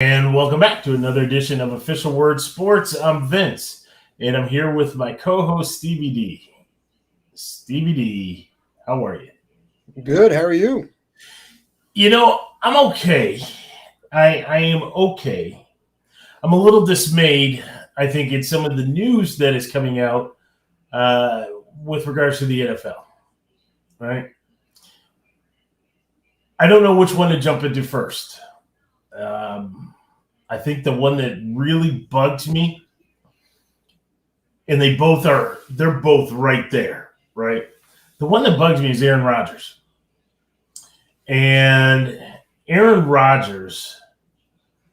And welcome back to another edition of Official Word Sports. I'm Vince, and I'm here with my co-host Stevie D. Stevie D, how are you? Good. How are you? You know, I'm okay. I am okay. I'm a little dismayed, I think, in some of the news that is coming out with regards to the NFL, right? I don't know which one to jump into first. I think the one that really bugged me, and they're both right there, right? The one that bugs me is Aaron Rodgers. And Aaron Rodgers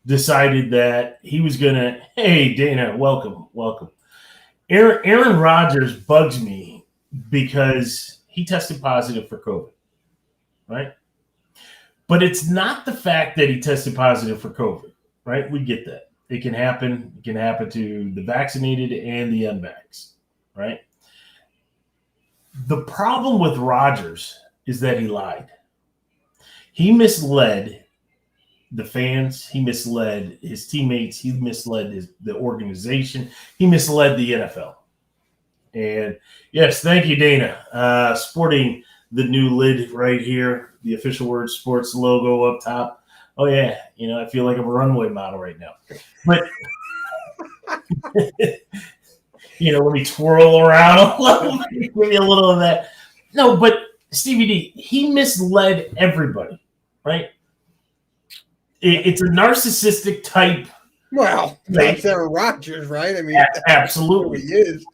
decided that he was going to, hey, Dana, welcome. Aaron Rodgers bugs me because he tested positive for COVID, right? But it's not the fact that he tested positive for COVID, right? We get that. It can happen. It can happen to the vaccinated and the unvaxxed, right? The problem with Rodgers is that he lied. He misled the fans. He misled his teammates. He misled the organization. He misled the NFL. And yes, thank you, Dana. Sporting the new lid right here, the Official Word Sports logo up top. Oh, yeah. You know, I feel like I'm a runway model right now. But, let me twirl around a little bit, give me a little of that. No, but Stevie D, he misled everybody, right? It's a narcissistic type. Well, that's Aaron Rodgers, right? I mean, absolutely. He is.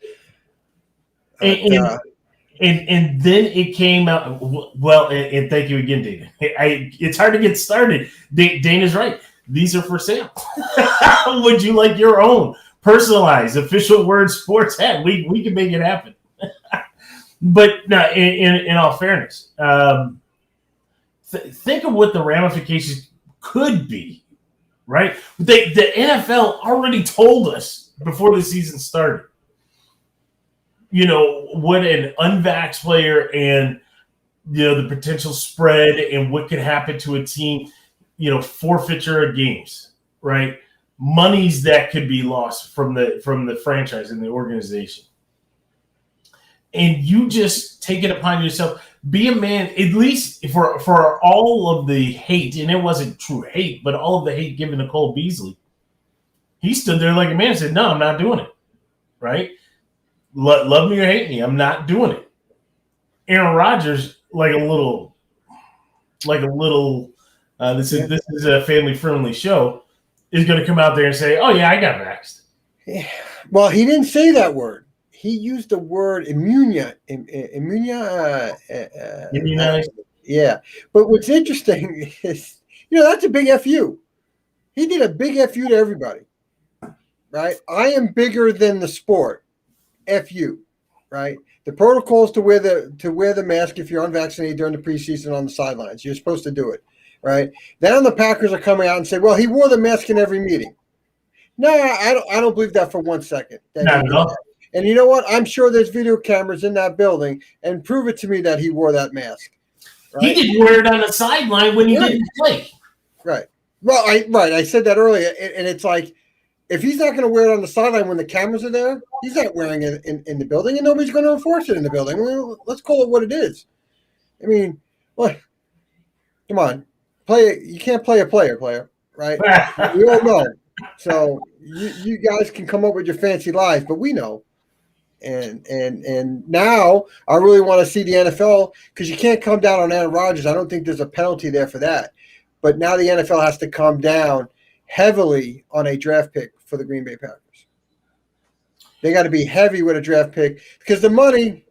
And then it came out. Well, and thank you again, Dana. It's hard to get started. Dana's right. These are for sale. Would you like your own personalized Official Word Sports hat? We can make it happen. But no, in all fairness, think of what the ramifications could be, right? The NFL already told us before the season started, what an unvaxxed player and, the potential spread and what could happen to a team, forfeiture of games, right? Monies that could be lost from the franchise and the organization. And you just take it upon yourself. Be a man, at least for all of the hate, and it wasn't true hate, but all of the hate given to Cole Beasley. He stood there like a man and said, no, I'm not doing it, right? Love me or hate me, I'm not doing it. Aaron Rodgers, like a little. This is a family-friendly show, is going to come out there and say, oh, yeah, I got vaxxed. Yeah. Well, he didn't say that word. He used the word immunized. Yeah. But what's interesting is, that's a big FU. He did a big FU to everybody, right? I am bigger than the sport. FU, right? The protocol is to wear the mask if you're unvaccinated during the preseason on the sidelines. You're supposed to do it, right? Then the Packers are coming out and say, well, he wore the mask in every meeting. No, I don't believe that for 1 second. Not at all. And you know what? I'm sure there's video cameras in that building, and prove it to me that he wore that mask. Right? He didn't wear it on the sideline when he didn't play. Right. Well, I said that earlier, and it's like, if he's not going to wear it on the sideline when the cameras are there, he's not wearing it in the building, and nobody's going to enforce it in the building. Well, let's call it what it is. I mean, what? Come on, you can't play a player, right? We all know. So you guys can come up with your fancy lies, but we know. And now I really want to see the NFL, because you can't come down on Aaron Rodgers. I don't think there's a penalty there for that. But now the NFL has to come down heavily on a draft pick for the Green Bay Packers. They got to be heavy with a draft pick, because the money's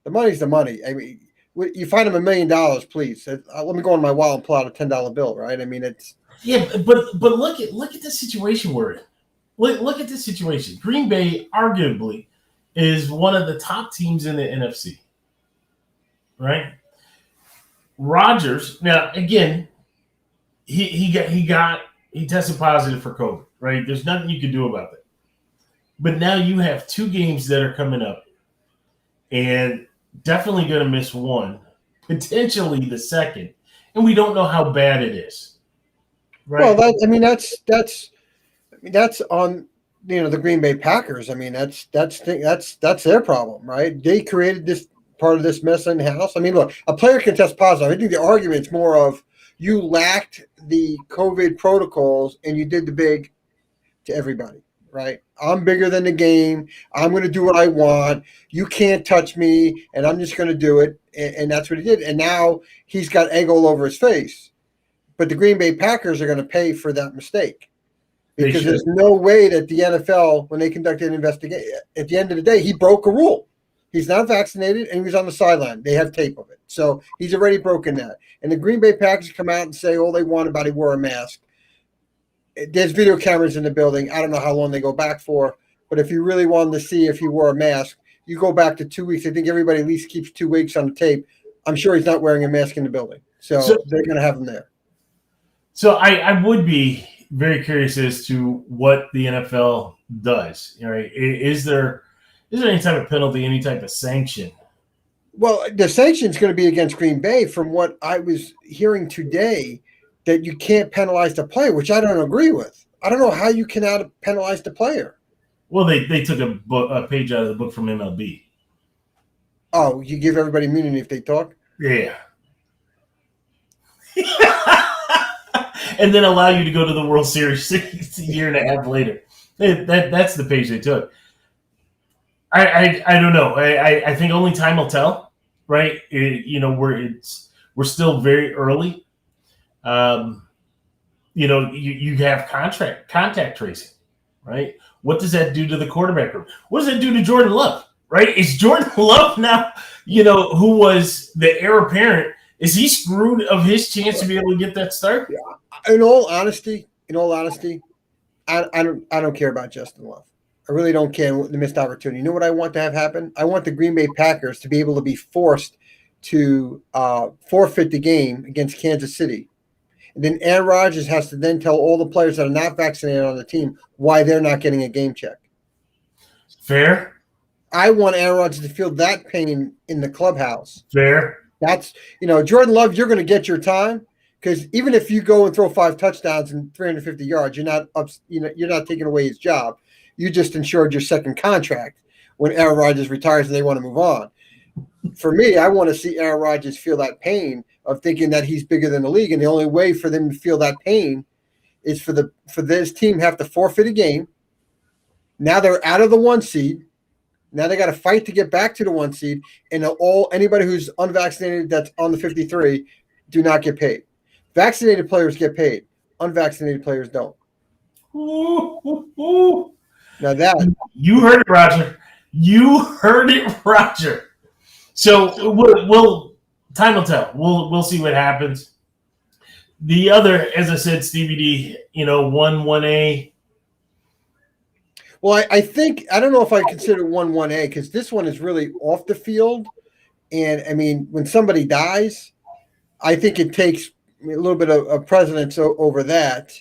the money. I mean, you find them $1 million, please. Let me go on my wallet and pull out a $10 bill, right? I mean, it's but look at the situation we're in. Look at this situation. Green Bay arguably is one of the top teams in the NFC, right? Rodgers, now again, he tested positive for COVID, right? There's nothing you can do about that. But now you have 2 games that are coming up, and definitely going to miss one, potentially the second, and we don't know how bad it is, right? Well, that's on the Green Bay Packers. I mean, that's their problem, right? They created this part of this mess in house. I mean, look, a player can test positive. I think the argument's more of you lacked the COVID protocols and you did the big to everybody, right? I'm bigger than the game. I'm going to do what I want. You can't touch me, and I'm just going to do it. And that's what he did. And now he's got egg all over his face. But the Green Bay Packers are going to pay for that mistake They because should. there's no way that the NFL, when they conducted an investigation, at the end of the day, he broke a rule. He's not vaccinated and he was on the sideline. They have tape of it. So he's already broken that. And the Green Bay Packers come out and say all they want about he wore a mask. There's video cameras in the building. I don't know how long they go back for, but if you really wanted to see if he wore a mask, you go back to 2 weeks. I think everybody at least keeps 2 weeks on the tape. I'm sure he's not wearing a mask in the building. So they're going to have him there. So I would be very curious as to what the NFL does. Right? Is there any type of penalty, any type of sanction? Well, the sanction is going to be against Green Bay from what I was hearing today, that you can't penalize the player, which I don't agree with. I don't know how you cannot penalize the player. Well, they took a page out of the book from MLB. Oh, you give everybody immunity if they talk? Yeah. And then allow you to go to the World Series a year and a half later. That's the page they took. I don't know. I think only time will tell, right? We're still very early. You have contact tracing, right? What does that do to the quarterback room? What does that do to Jordan Love, right? Is Jordan Love now, who was the heir apparent, is he screwed of his chance to be able to get that start? Yeah. In all honesty, I don't care about Justin Love. I really don't care the missed opportunity. You know what I want to have happen? I want the Green Bay Packers to be able to be forced to forfeit the game against Kansas City. And then Aaron Rodgers has to then tell all the players that are not vaccinated on the team why they're not getting a game check. Fair. I want Aaron Rodgers to feel that pain in the clubhouse. Fair. That's, Jordan Love, you're going to get your time, because even if you go and throw 5 touchdowns and 350 yards, you're not taking away his job. You just insured your second contract when Aaron Rodgers retires and they want to move on. For me, I want to see Aaron Rodgers feel that pain of thinking that he's bigger than the league, and the only way for them to feel that pain is for this team have to forfeit a game. Now they're out of the 1 seed. Now they got to fight to get back to the 1 seed, and anybody who's unvaccinated that's on the 53 do not get paid. Vaccinated players get paid. Unvaccinated players don't. Ooh. Now that you heard it, Roger. You heard it, Roger. So we'll time will tell. We'll see what happens. The other, as I said, Stevie D, 1A. Well, I think I don't know if I consider 1A because this one is really off the field, and I mean when somebody dies, I think it takes a little bit of precedence over that.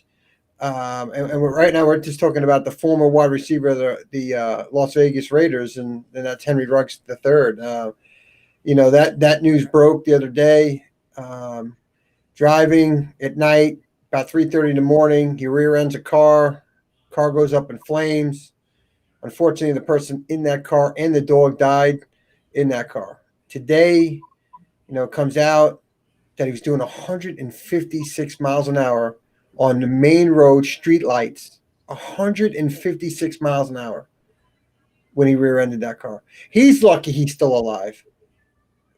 And right now we're just talking about the former wide receiver of the Las Vegas Raiders, and that's Henry Ruggs III. That news broke the other day. Driving at night, about 3:30 in the morning, he rear ends a car. Car goes up in flames. Unfortunately, the person in that car and the dog died in that car. Today, it comes out that he was doing 156 miles an hour on the main road, street lights, 156 miles an hour when he rear-ended that car. He's lucky he's still alive.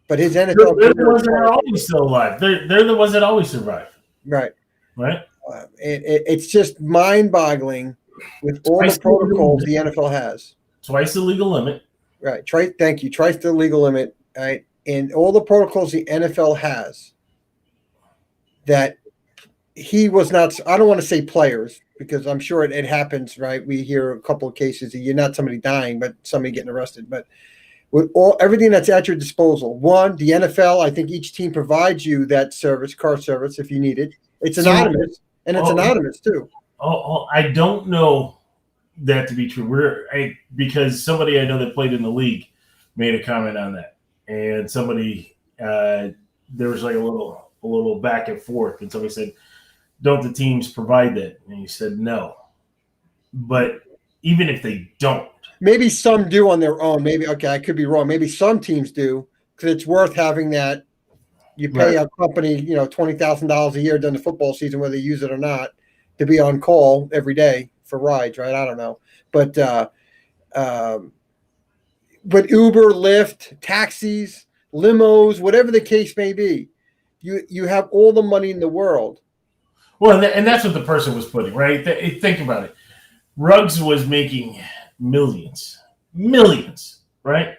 But his NFL they're the ones that are always still alive. They're the ones that always survive. Right. Right. It's just mind-boggling with all the protocols the NFL has. Twice the legal limit. Right. Thank you. Twice the legal limit. Right. And all the protocols the NFL has that he was not, I don't want to say players, because I'm sure it happens, right? We hear a couple of cases, you're not somebody dying, but somebody getting arrested. But with everything that's at your disposal, one, the NFL, I think each team provides you that service, car service, if you need it. It's anonymous, and it's anonymous too. I don't know that to be true. Because somebody I know that played in the league made a comment on that, and somebody there was like a little back and forth, and somebody said, don't the teams provide that? And he said, no. But even if they don't, maybe some do on their own. Maybe, okay, I could be wrong. Maybe some teams do because it's worth having that. You pay a company, $20,000 a year during the football season, whether they use it or not, to be on call every day for rides, right? I don't know, but Uber, Lyft, taxis, limos, whatever the case may be, you have all the money in the world. Well, and that's what the person was putting, right? Think about it. Ruggs was making millions, right?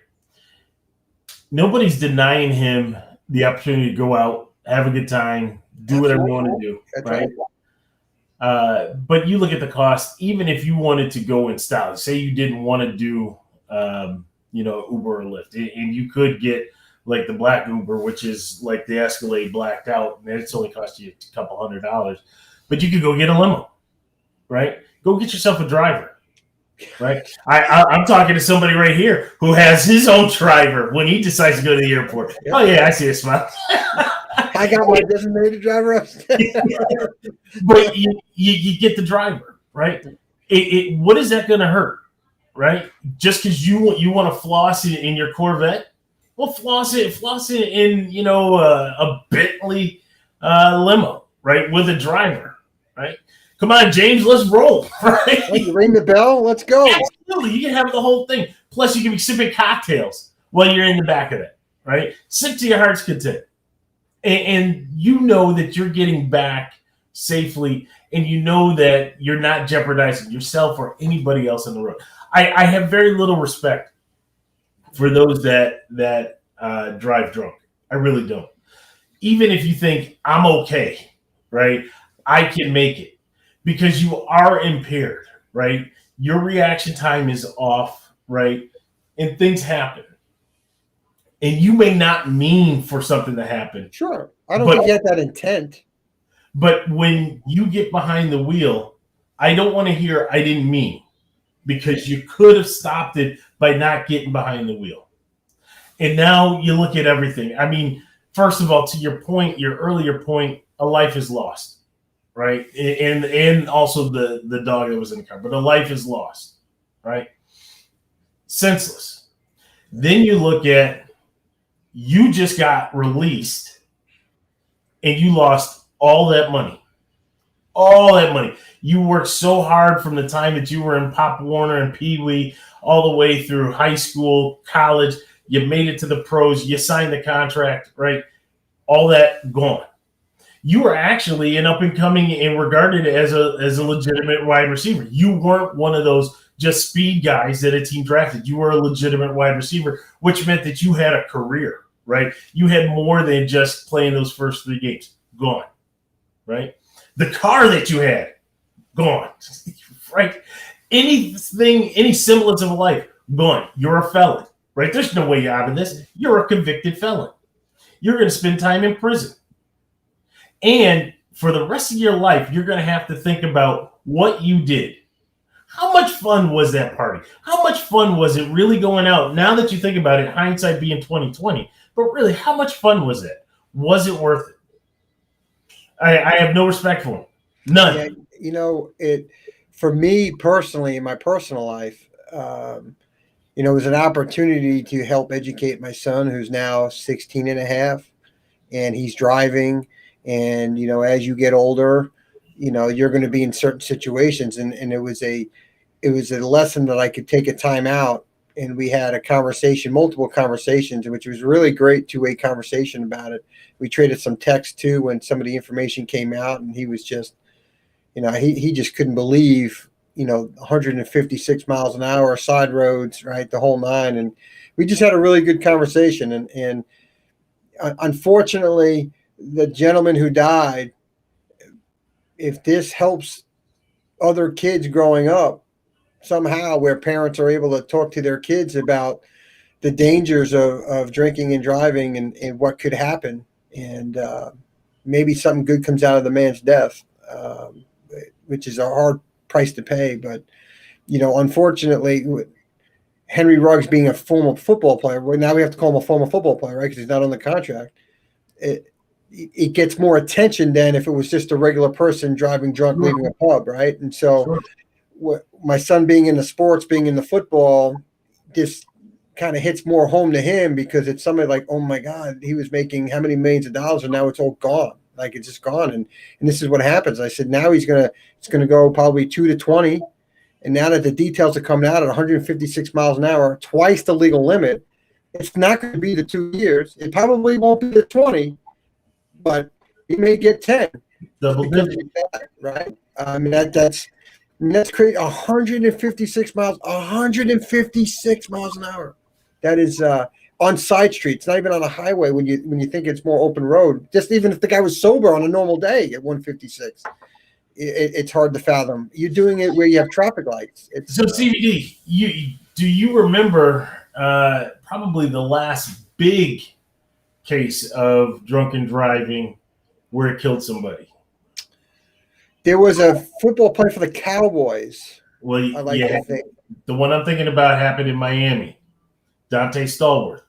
Nobody's denying him the opportunity to go out, have a good time, do whatever you want to do, right? But you look at the cost, even if you wanted to go in style, say you didn't want to do, Uber or Lyft, and you could get like the black Uber, which is like the Escalade blacked out, and it's only cost you a couple $100, but you could go get a limo, right? Go get yourself a driver, right? I'm talking to somebody right here who has his own driver when he decides to go to the airport. Yep. Oh yeah, I see a smile. I got my designated driver upstairs. But you get the driver, right? What is that going to hurt, right? Just because you want to floss in your Corvette, well, floss it in a Bentley limo, right, with a driver, right? Come on, James, let's roll, right? You ring the bell, let's go. Absolutely, you can have the whole thing. Plus, you can be sipping cocktails while you're in the back of it, right? Sip to your heart's content. And you know that you're getting back safely, and you know that you're not jeopardizing yourself or anybody else on the road. I have very little respect for those that drive drunk. I really don't. Even if you think I'm okay, right? I can make it because you are impaired, right? Your reaction time is off, right? And things happen. And you may not mean for something to happen. Sure. I don't get that intent. But when you get behind the wheel, I don't want to hear I didn't mean, because you could have stopped it by not getting behind the wheel. And now you look at everything. I mean, first of all, to your point, your earlier point, a life is lost, right? And also the dog that was in the car, but a life is lost, right? Senseless. Then you look at, you just got released and you lost all that money. All that money. You worked so hard from the time that you were in Pop Warner and Pee Wee all the way through high school, college. You made it to the pros. You signed the contract, right? All that gone. You were actually an up and coming and regarded as a legitimate wide receiver. You weren't one of those just speed guys that a team drafted. You were a legitimate wide receiver, which meant that you had a career, right? You had more than just playing those first 3 games. Gone, right? The car that you had, gone, right? Anything, any semblance of a life, gone. You're a felon, right? There's no way out of this. You're a convicted felon. You're going to spend time in prison. And for the rest of your life, you're going to have to think about what you did. How much fun was that party? How much fun was it really going out? Now that you think about it, hindsight being 20/20, but really, how much fun was it? Was it worth it? I have no respect for him. None. Yeah, for me personally, in my personal life, it was an opportunity to help educate my son, who's now 16 and a half, and he's driving. And, as you get older, you're going to be in certain situations. And it was a lesson that I could take a time out. And we had a conversation, multiple conversations, which was really great two-way conversation about it. We traded some text too when some of the information came out, and he was just, he just couldn't believe, 156 miles an hour, side roads, right, the whole nine. And we just had a really good conversation. And unfortunately, the gentleman who died, if this helps other kids growing up somehow, where parents are able to talk to their kids about the dangers of drinking and driving and what could happen, and maybe something good comes out of the man's death, which is a hard price to pay. But, unfortunately, Henry Ruggs being a former football player, well, now we have to call him a former football player, right, because he's not on the contract. it gets more attention than if it was just a regular person driving drunk leaving a pub, right? And so my son being in the sports, being in the football, just kind of hits more home to him because it's somebody like, oh my God, he was making how many millions of dollars and now it's all gone. Like it's just gone. And this is what happens. I said, now it's gonna go probably 2 to 20. And now that the details are coming out at 156 miles an hour, twice the legal limit, it's not going to be the 2 years. It probably won't be the 20, but he may get 10. Double digit, right? That's crazy. 156 miles an hour. That is on side streets, not even on a highway. When you think it's more open road, just even if the guy was sober on a normal day at 156, it's hard to fathom. You're doing it where you have traffic lights. So CBD, do you remember probably the last big case of drunken driving where it killed somebody? There was a football player for the Cowboys. Well, to think. The one I'm thinking about happened in Miami. Dante Stallworth.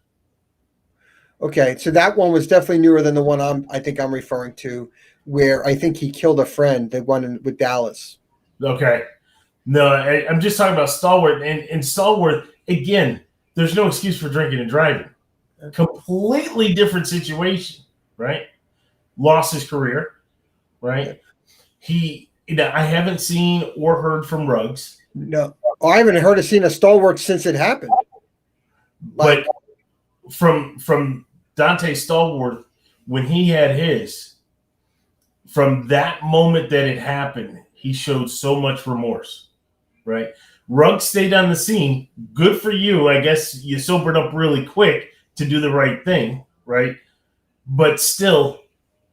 Okay, so that one was definitely newer than the one I think I'm referring to, where I think he killed a friend that won with Dallas. Okay. No, I'm just talking about Stallworth. And Stallworth, again, there's no excuse for drinking and driving. Completely different situation, right? Lost his career, right? I haven't seen or heard from Ruggs. No, I haven't heard or seen a Stallworth since it happened. But from Dante Stallworth, when he had his, from that moment that it happened, he showed so much remorse, right? Ruggs stayed on the scene. Good for you. I guess you sobered up really quick to do the right thing, right? But still,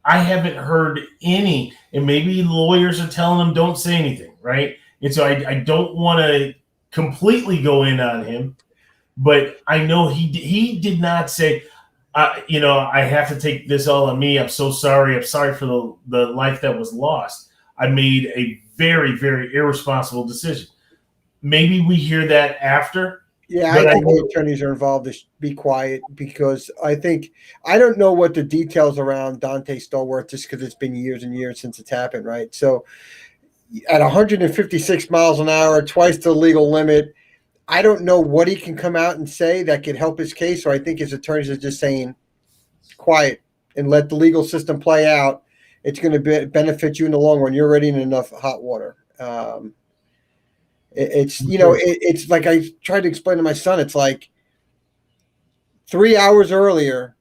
I haven't heard any, and maybe lawyers are telling him don't say anything, right? And so I don't want to completely go in on him, but I know he did not say, I have to take this all on me. I'm so sorry. I'm sorry for the life that was lost. I made a very, very irresponsible decision. Maybe we hear that after. Yeah, I think the attorneys are involved to be quiet because I don't know what the details around Dante Stallworth just because it's been years and years since it's happened, right? So at 156 miles an hour, twice the legal limit, I don't know what he can come out and say that could help his case. So I think his attorneys are just saying quiet and let the legal system play out. It's going to benefit you in the long run. You're already in enough hot water. It's like I tried to explain to my son. It's like 3 hours earlier,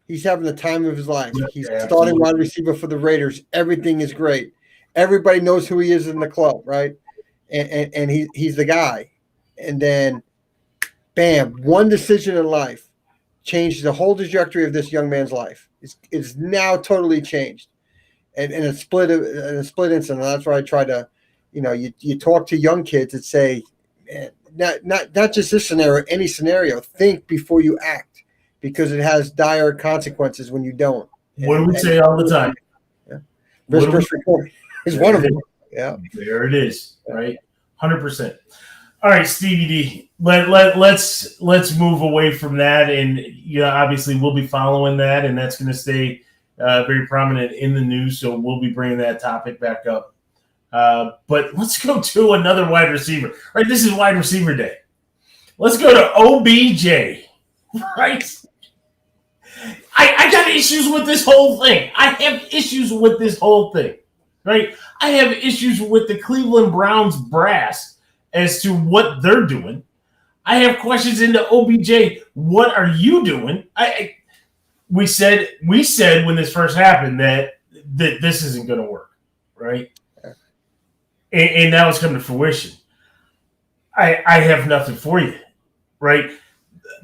he's having the time of his life. He's starting wide receiver for the Raiders. Everything is great. Everybody knows who he is in the club, right? And he's the guy. And then, bam, one decision in life changed the whole trajectory of this young man's life. It's now totally changed. And in a split incident, and that's why I try to, you talk to young kids and say, man, not just this scenario, any scenario, think before you act because it has dire consequences when you don't. What do we say all the time? Yeah. Risk recording is one of them. Yeah. There it is, right? 100%. All right, Stevie D, let's move away from that. And, obviously we'll be following that, and that's going to stay very prominent in the news. So we'll be bringing that topic back up. But let's go to another wide receiver. Right, this is wide receiver day. Let's go to OBJ. Right? I got issues with this whole thing. I have issues with this whole thing. Right? I have issues with the Cleveland Browns brass as to what they're doing. I have questions into OBJ. What are you doing? We said when this first happened that this isn't going to work, right? And now it's come to fruition. I have nothing for you, right?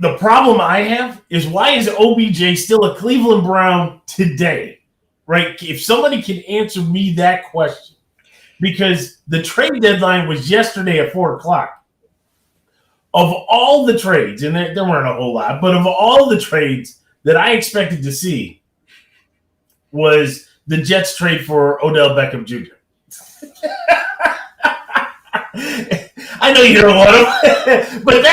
The problem I have is why is OBJ still a Cleveland Brown today, right? If somebody can answer me that question, because the trade deadline was yesterday at 4:00. Of all the trades, and there weren't a whole lot, but of all the trades that I expected to see was the Jets trade for Odell Beckham Jr. I know you don't want him, but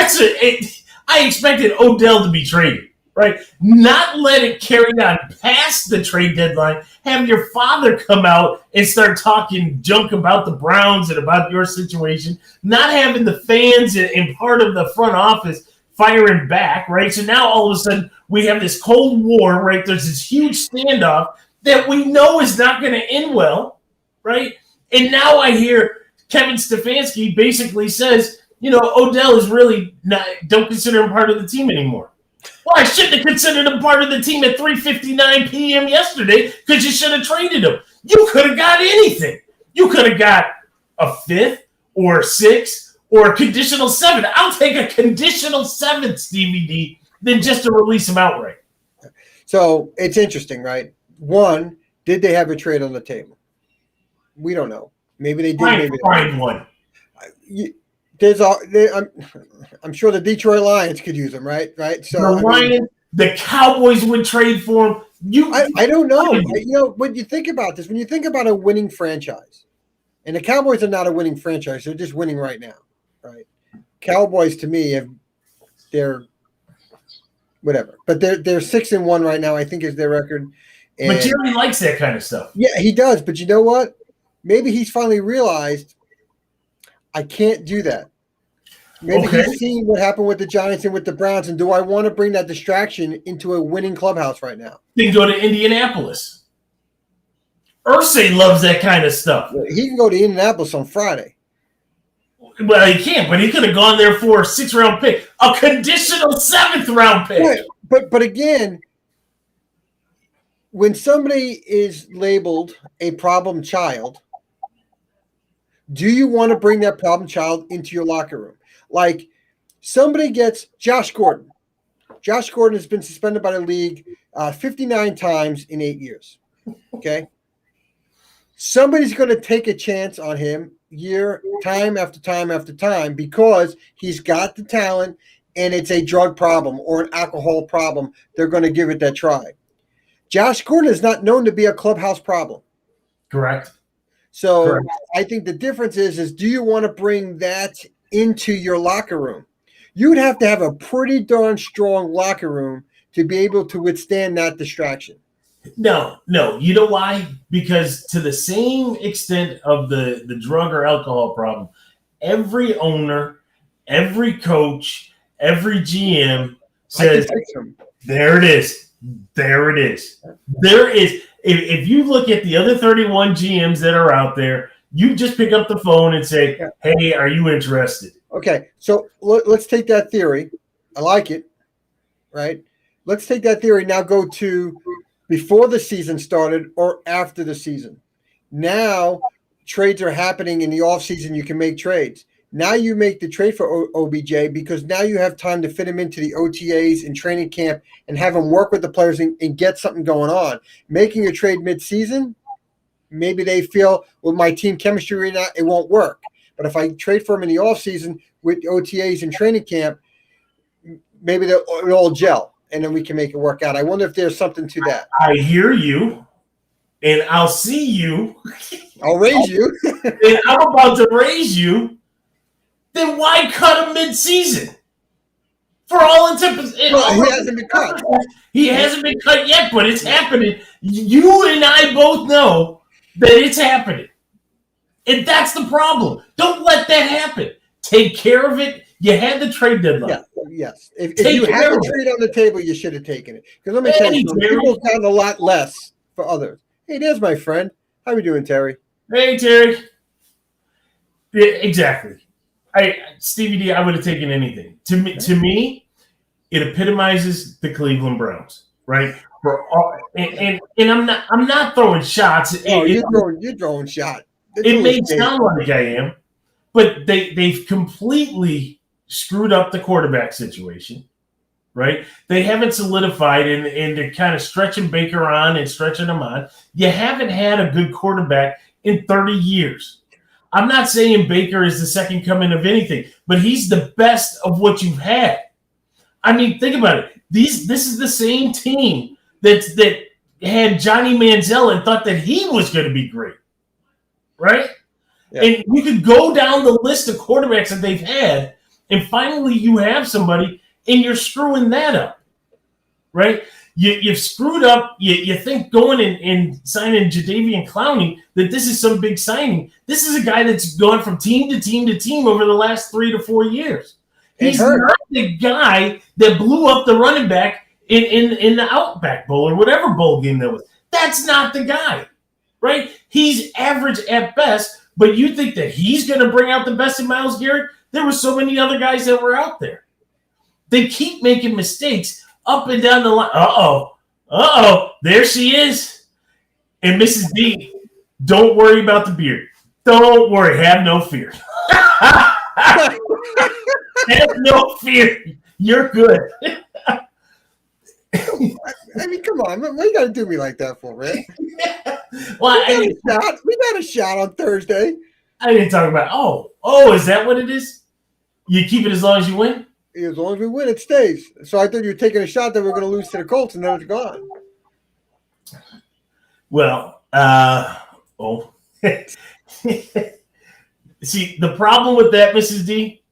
I expected Odell to be traded, right? Not let it carry on past the trade deadline. Have your father come out and start talking junk about the Browns and about your situation. Not having the fans and part of the front office firing back, right? So now all of a sudden we have this Cold War, right? There's this huge standoff that we know is not going to end well, right? And now I hear Kevin Stefanski basically says, Odell is really not, don't consider him part of the team anymore. Well, I shouldn't have considered him part of the team at 3:59 p.m. yesterday because you should have traded him. You could have got anything. You could have got a fifth or a sixth or a conditional seventh. I'll take a conditional seventh, Stevie D, than just to release him outright. So it's interesting, right? One, did they have a trade on the table? We don't know. Maybe they did. Maybe find one. I'm sure the Detroit Lions could use him, right? Right. So the Lions, the Cowboys would trade for him. I don't know. When you think about this, when you think about a winning franchise, and the Cowboys are not a winning franchise, they're just winning right now, right? Cowboys to me they're whatever, but they're 6-1 right now. I think is their record. And, but Jerry likes that kind of stuff. Yeah, he does. But you know what? Maybe he's finally realized I can't do that. Maybe he's seen what happened with the Giants and with the Browns, and do I want to bring that distraction into a winning clubhouse right now? Then go to Indianapolis. Irsay loves that kind of stuff. He can go to Indianapolis on Friday. Well, he can't, but he could have gone there for a 6th-round pick, a conditional 7th-round pick. Right. But again, when somebody is labeled a problem child, do you want to bring that problem child into your locker room? Like somebody gets Josh Gordon. Josh Gordon has been suspended by the league 59 times in 8 years. Okay. Somebody's going to take a chance on him time after time after time because he's got the talent and it's a drug problem or an alcohol problem. They're going to give it that try. Josh Gordon is not known to be a clubhouse problem. Correct. So Correct. I think the difference is do you want to bring that into your locker room? You would have to have a pretty darn strong locker room to be able to withstand that distraction. No. You know why? Because to the same extent of the drug or alcohol problem, every owner, every coach, every GM says, there it is. There it is. There is. If you look at the other 31 GMs that are out there, you just pick up the phone and say, hey, are you interested? Okay, so let's take that theory. I like it, right? Let's take that theory now go to before the season started or after the season. Now trades are happening in the offseason. You can make trades. Now you make the trade for OBJ because now you have time to fit him into the OTAs and training camp and have him work with the players and get something going on. Making a trade mid-season, maybe they feel, well, my team chemistry right now, it won't work. But if I trade for him in the offseason with OTAs and training camp, maybe it'll all gel, and then we can make it work out. I wonder if there's something to that. I hear you, and I'll see you. I'll raise you. And I'm about to raise you. Then why cut him mid-season? For all intents and he hasn't been cut. He hasn't been cut yet, but it's happening. You and I both know that it's happening. And that's the problem. Don't let that happen. Take care of it. You had the trade deadline. Yes. If you had a trade on the table, you should have taken it. Because let me tell you, people's gotten a lot less for others. Hey, there's my friend. How we doing, Terry? Hey, Terry. Yeah, exactly. Stevie D, I would have taken anything. To me, it epitomizes the Cleveland Browns, right? And I'm not throwing shots. You're throwing shots. It may sound like I am, but they've completely screwed up the quarterback situation, right? They haven't solidified, and they're kind of stretching Baker on and stretching him on. You haven't had a good quarterback in 30 years. I'm not saying Baker is the second coming of anything, but he's the best of what you've had. I mean, think about it. This is the same team that had Johnny Manziel and thought that he was going to be great, right? Yeah. And you could go down the list of quarterbacks that they've had, and finally you have somebody, and you're screwing that up. right? You've screwed up. You think going and signing Jadeveon Clowney that this is some big signing. This is a guy that's gone from team to team to team over the last 3 to 4 years. He's not the guy that blew up the running back in the Outback Bowl or whatever bowl game that was. That's not the guy, right? He's average at best, but you think that he's going to bring out the best in Myles Garrett? There were so many other guys that were out there. They keep making mistakes up and down the line. There she is. And Mrs. D, don't worry about the beard. Don't worry. Have no fear. Have no fear. You're good. I mean, come on. What you got to do me like that for, man? Well, we got a shot on Thursday. I didn't talk about, is that what it is? You keep it as long as you win? As long as we win, it stays. So I thought you were taking a shot that we are going to lose to the Colts, and then it's gone. Well, see, the problem with that, Mrs. D,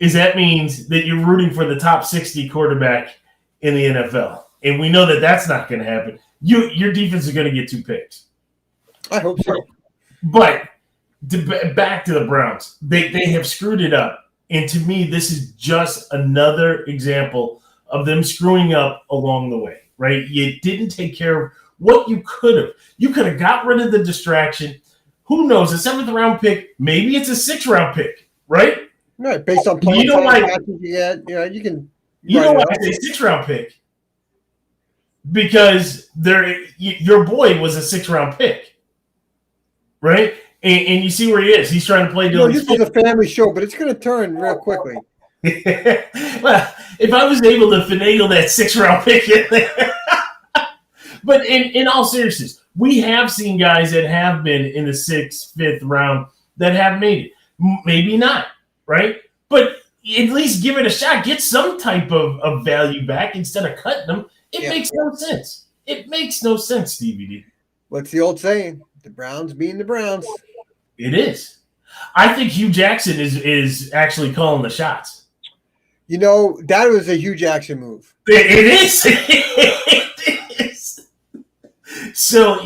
is that means that you're rooting for the top 60 quarterback in the NFL. And we know that that's not going to happen. Your defense is going to get 2 picks. I hope so. But back to the Browns. They have screwed it up. And to me, this is just another example of them screwing up along the way, right? You didn't take care of what you could have. You could have got rid of the distraction. Who knows? A 7th-round pick, maybe it's a 6th-round pick, right? Right, based on playing you had. Yeah, you can. You know why I say 6th-round pick? Because your boy was a 6th-round pick, right? And you see where he is. He's trying to play Dylan. This is a family show, but it's going to turn real quickly. Well, if I was able to finagle that 6th-round pick in there. But in all seriousness, we have seen guys that have been in the 6th, 5th round that have made it. Maybe not, right? But at least give it a shot. Get some type of value back instead of cutting them. It makes no sense. It makes no sense, DVD. What's the old saying? The Browns being the Browns. It is. I think Hugh Jackson is actually calling the shots. That was a Hugh Jackson move. It is. It is. So,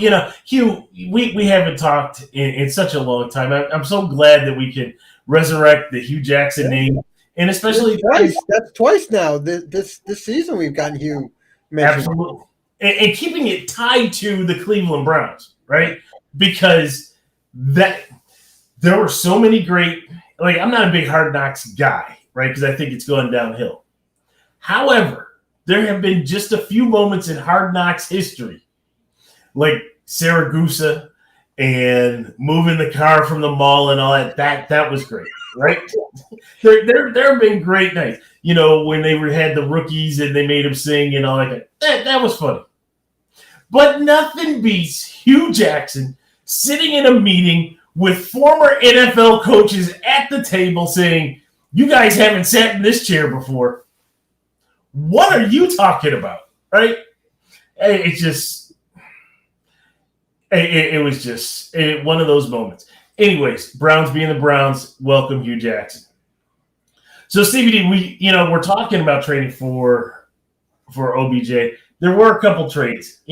Hugh, we haven't talked in such a long time. I'm so glad that we can resurrect the Hugh Jackson name. And especially twice. That's twice now. This season we've gotten Hugh mentioned. Absolutely. And keeping it tied to the Cleveland Browns, right? Because there were so many great – I'm not a big Hard Knocks guy, right, because I think it's going downhill. However, there have been just a few moments in Hard Knocks history, like Saragusa and moving the car from the mall and all that. That was great, right? there have been great nights. When they had the rookies and they made them sing and all that. That was funny. But nothing beats Hugh Jackson sitting in a meeting with former NFL coaches at the table saying, you guys haven't sat in this chair before. What are you talking about? Right? It was just one of those moments. Anyways, Browns being the Browns, welcome Hugh Jackson. So, Stevie D, we're talking about trading for OBJ. There were a couple trades,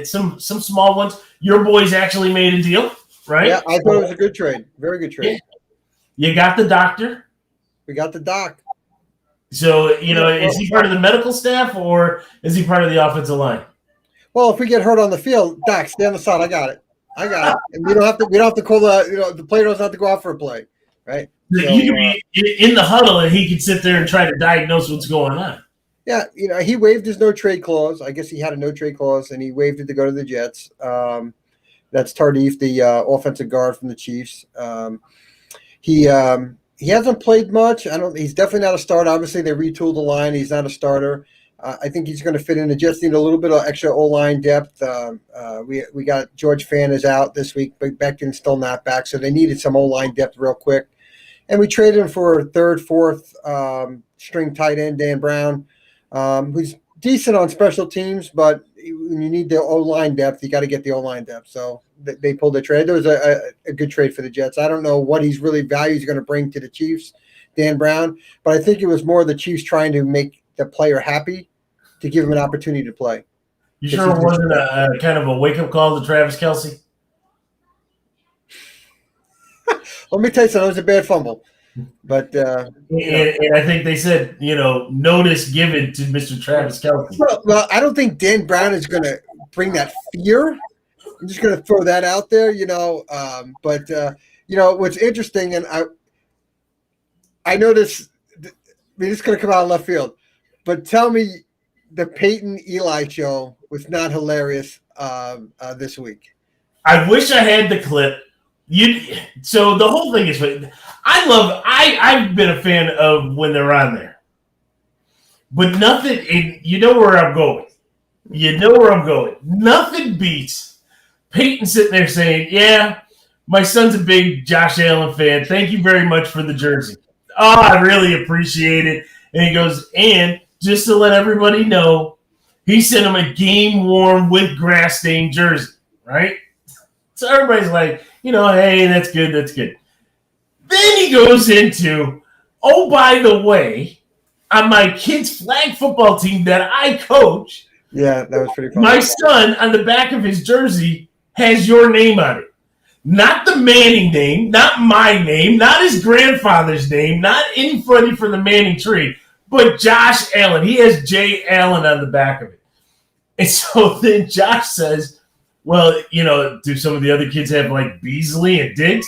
some small ones. Your boys actually made a deal, right? Yeah, I thought it was a good trade. Very good trade. Yeah. You got the doctor. We got the doc. So, is he part of the medical staff or is he part of the offensive line? Well, if we get hurt on the field, Doc, stay on the side. I got it. And we don't have to call the player doesn't have to go out for a play, right? So, you can be in the huddle and he can sit there and try to diagnose what's going on. Yeah, he waived his no-trade clause. I guess he had a no-trade clause, and he waived it to go to the Jets. That's Tardif, the offensive guard from the Chiefs. He hasn't played much. He's definitely not a starter. Obviously, they retooled the line. He's not a starter. I think he's going to fit in. The Jets need a little bit of extra O-line depth. We got George Fan is out this week, but Becton's still not back, so they needed some O-line depth real quick. And we traded him for a third, fourth string tight end, Dan Brown. Who's decent on special teams, but when you need the O-line depth, you got to get the O-line depth. So they pulled the trade. There was a good trade for the Jets. I don't know what he's really values going to bring to the Chiefs, Dan Brown, but I think it was more the Chiefs trying to make the player happy to give him an opportunity to play. You sure it wasn't a kind of a wake-up call to Travis Kelce? Let me tell you something. It was a bad fumble. But and I think they said, notice given to Mr. Travis Kelce. Well, I don't think Dan Brown is going to bring that fear. I'm just going to throw that out there, But what's interesting, and I know this. I mean, it's going to come out of left field, but tell me, the Peyton Eli show was not hilarious this week. I wish I had the clip. So the whole thing is, I've been a fan of when they're on there, but nothing. You know where I'm going. Nothing beats Peyton sitting there saying, "Yeah, my son's a big Josh Allen fan. Thank you very much for the jersey. Oh, I really appreciate it." And he goes, "And just to let everybody know, he sent him a game-worn with grass-stained jersey, right?" So everybody's like, hey, that's good. Then he goes into, oh, by the way, on my kid's flag football team that I coach, yeah, that was pretty funny. My son, on the back of his jersey, has your name on it. Not the Manning name, not my name, not his grandfather's name, not anybody from the Manning tree, but Josh Allen. He has J. Allen on the back of it. And so then Josh says, well, do some of the other kids have like Beasley and Diggs?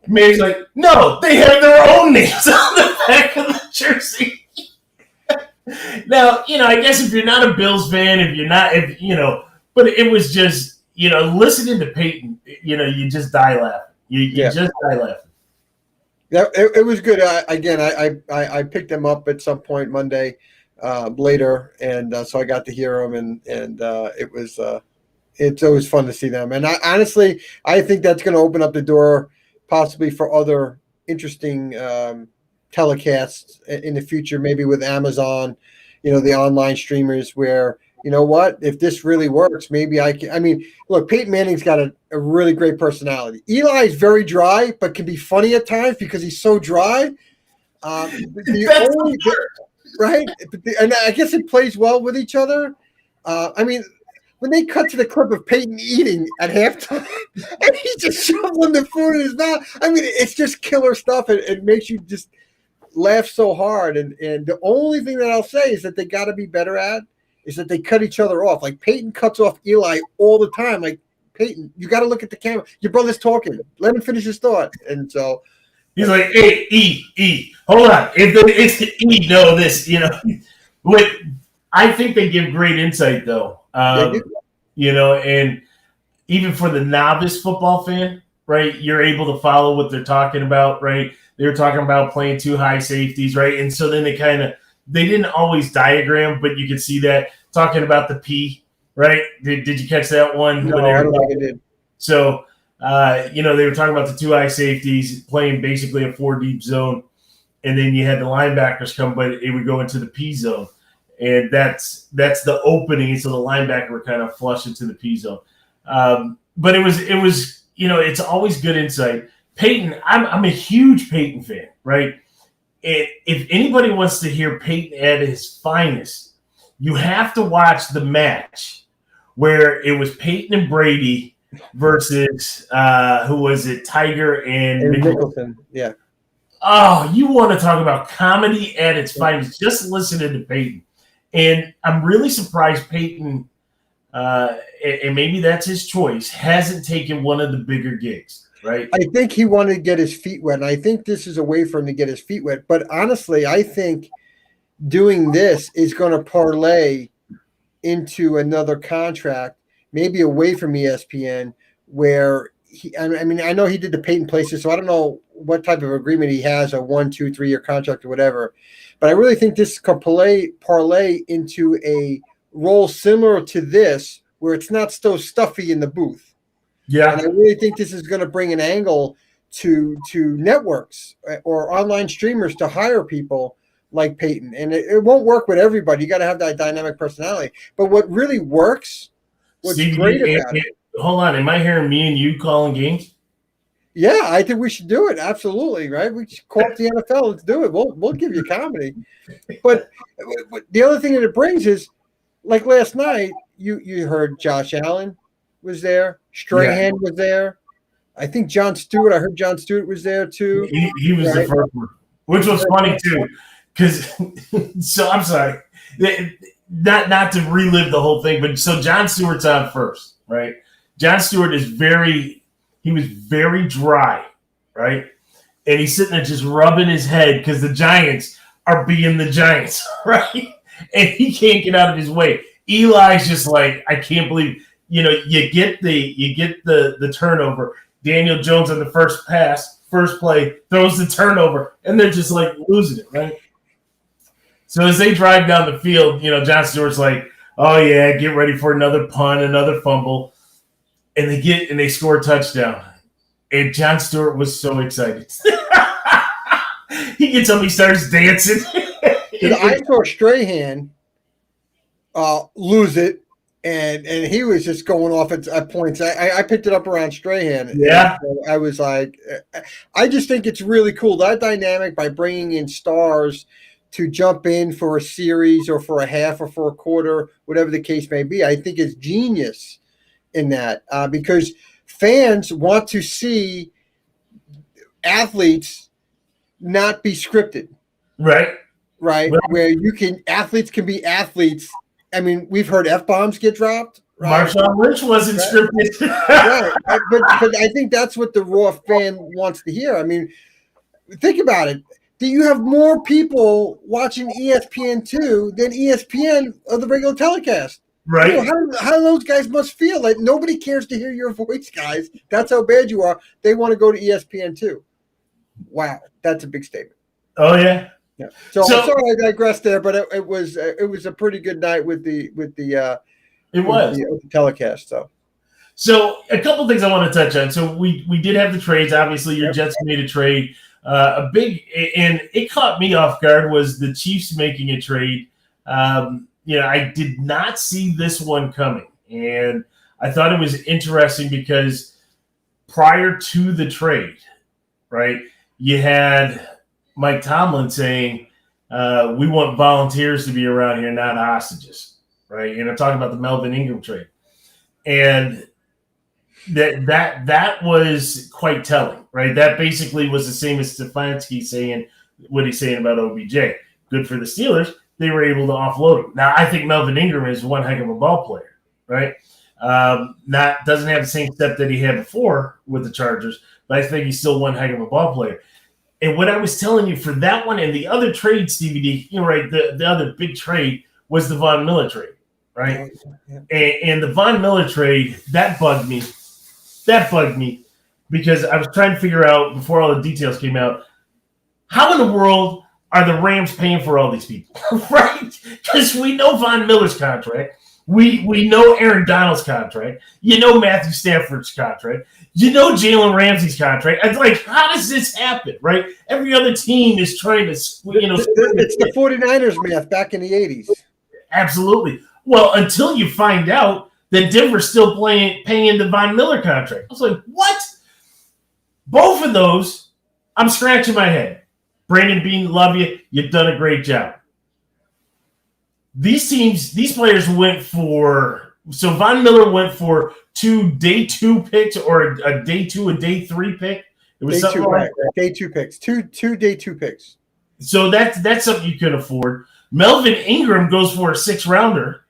Manny's like, no, they have their own names on the back of the jersey. Now, I guess if you're not a Bills fan, but it was just, listening to Peyton, you just die laughing. You just die laughing. Yeah, it was good. I picked them up at some point Monday later, and so I got to hear them, and it was it's always fun to see them. And honestly, I think that's going to open up the door possibly for other interesting telecasts in the future, maybe with Amazon, the online streamers where, if this really works, maybe I can. I mean, look, Peyton Manning's got a really great personality. Eli is very dry, but can be funny at times because he's so dry. Right? And I guess it plays well with each other. When they cut to the clip of Peyton eating at halftime, and he's just shoveling the food in his mouth. It's just killer stuff. It makes you just laugh so hard. And the only thing that I'll say is that they got to be better at is that they cut each other off. Like Peyton cuts off Eli all the time. Like, Peyton, you got to look at the camera. Your brother's talking. Let him finish his thought. And so he's like, hey, E. Hold on. It's the E, no, this, I think they give great insight, though. And even for the novice football fan, right, you're able to follow what they're talking about, right? They were talking about playing two high safeties, right? And so then they didn't always diagram, but you could see that talking about the P, right? Did you catch that one? No, I don't think I did. So, they were talking about the two high safeties playing basically a 4-deep zone, and then you had the linebackers come, but it would go into the P zone. And that's the opening, so the linebacker would kind of flush into the P zone. But it was it's always good insight. Peyton, I'm a huge Peyton fan, right? If anybody wants to hear Peyton at his finest, you have to watch the match where it was Peyton and Brady versus who was it, Tiger and Nicholson. Yeah. Oh, you want to talk about comedy at its finest? Just listening to Peyton. And I'm really surprised Peyton, and maybe that's his choice, hasn't taken one of the bigger gigs, right? I think he wanted to get his feet wet, and I think this is a way for him to get his feet wet. But honestly, I think doing this is going to parlay into another contract, maybe away from ESPN, where I know he did the Peyton places, so I don't know what type of agreement he has, a 1, 2, 3 year contract or whatever. But I really think this could parlay into a role similar to this, where it's not so stuffy in the booth. Yeah. And I really think this is going to bring an angle to networks or online streamers to hire people like Peyton. And it won't work with everybody. You got to have that dynamic personality. But what really works, what's great about it. Hold on. Am I hearing me and you calling games? Yeah, I think we should do it. Absolutely, right? We should call up the NFL. Let's do it. We'll give you comedy. But the other thing that it brings is, like last night, you heard Josh Allen was there, Yeah. Strahan was there. I think John Stewart. I heard John Stewart was there too. He was the first one, which was funny too. Because so I'm sorry, not to relive the whole thing, but so John Stewart's on first, right? John Stewart was very dry, right? And he's sitting there just rubbing his head because the Giants are being the Giants, right? And he can't get out of his way. Eli's just like, I can't believe, you get the turnover. Daniel Jones on the first play, throws the turnover, and they're just like losing it, right? So as they drive down the field, John Stewart's like, oh yeah, get ready for another punt, another fumble. And they score a touchdown. And John Stewart was so excited. He gets up, he starts dancing. I saw Strahan lose it, and he was just going off at points. I picked it up around Strahan. Yeah. So I was like, I just think it's really cool, that dynamic by bringing in stars to jump in for a series or for a half or for a quarter, whatever the case may be. I think it's genius in that because fans want to see athletes not be scripted. Right. Where athletes can be athletes. I mean, we've heard F-bombs get dropped. Right? Marshawn Lynch wasn't scripted. Right. But I think that's what the raw fan wants to hear. I mean, think about it. Do you have more people watching ESPN2 than ESPN of the regular telecast? Right. How those guys must feel like nobody cares to hear your voice, guys. That's how bad you are. They want to go to ESPN2. Wow, that's a big statement. Oh yeah. Yeah. So I'm sorry I digressed there, but it was a pretty good night with the telecast. So a couple things I want to touch on. So we did have the trades. Obviously, your Jets made a trade. A big, and it caught me off guard, was the Chiefs making a trade. I did not see this one coming, and I thought it was interesting because prior to the trade, right, you had Mike Tomlin saying, we want volunteers to be around here, not hostages, right? And I'm talking about the Melvin Ingram trade. And that was quite telling, right? That basically was the same as Stefanski saying what he's saying about OBJ. Good for the Steelers. They were able to offload him. Now, I think Melvin Ingram is one heck of a ball player, right? Doesn't have the same step that he had before with the Chargers, but I think he's still one heck of a ball player. And what I was telling you for that one and the other trade, Stevie D, right, the other big trade was the Von Miller trade, right? Yeah. And the Von Miller trade, that bugged me. Because I was trying to figure out, before all the details came out, how in the world are the Rams paying for all these people, right? Because we know Von Miller's contract. We know Aaron Donald's contract. Matthew Stafford's contract. Jalen Ramsey's contract. It's like, how does this happen, right? Every other team is trying to, It's the 49ers math back in the 80s. Absolutely. Well, until you find out that Denver's still paying the Von Miller contract. I was like, what? Both of those, I'm scratching my head. Brandon Beane, love you. You've done a great job. These players went for, so Von Miller went for 2 day 2 picks or a day 2 and day 3 pick. It was something like that. Day 2 picks, two day 2 picks. So that's something you could afford. Melvin Ingram goes for a 6th rounder,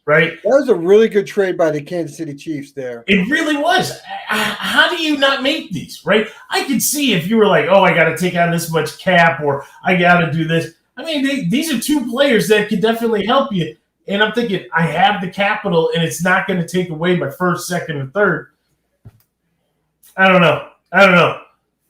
right? That was a really good trade by the Kansas City Chiefs there. It really was. How do you not make these, right? I could see if you were like, oh, I got to take on this much cap or I got to do this. I mean, these are 2 players that could definitely help you. And I'm thinking, I have the capital, and it's not going to take away my 1st, 2nd, and 3rd. I don't know.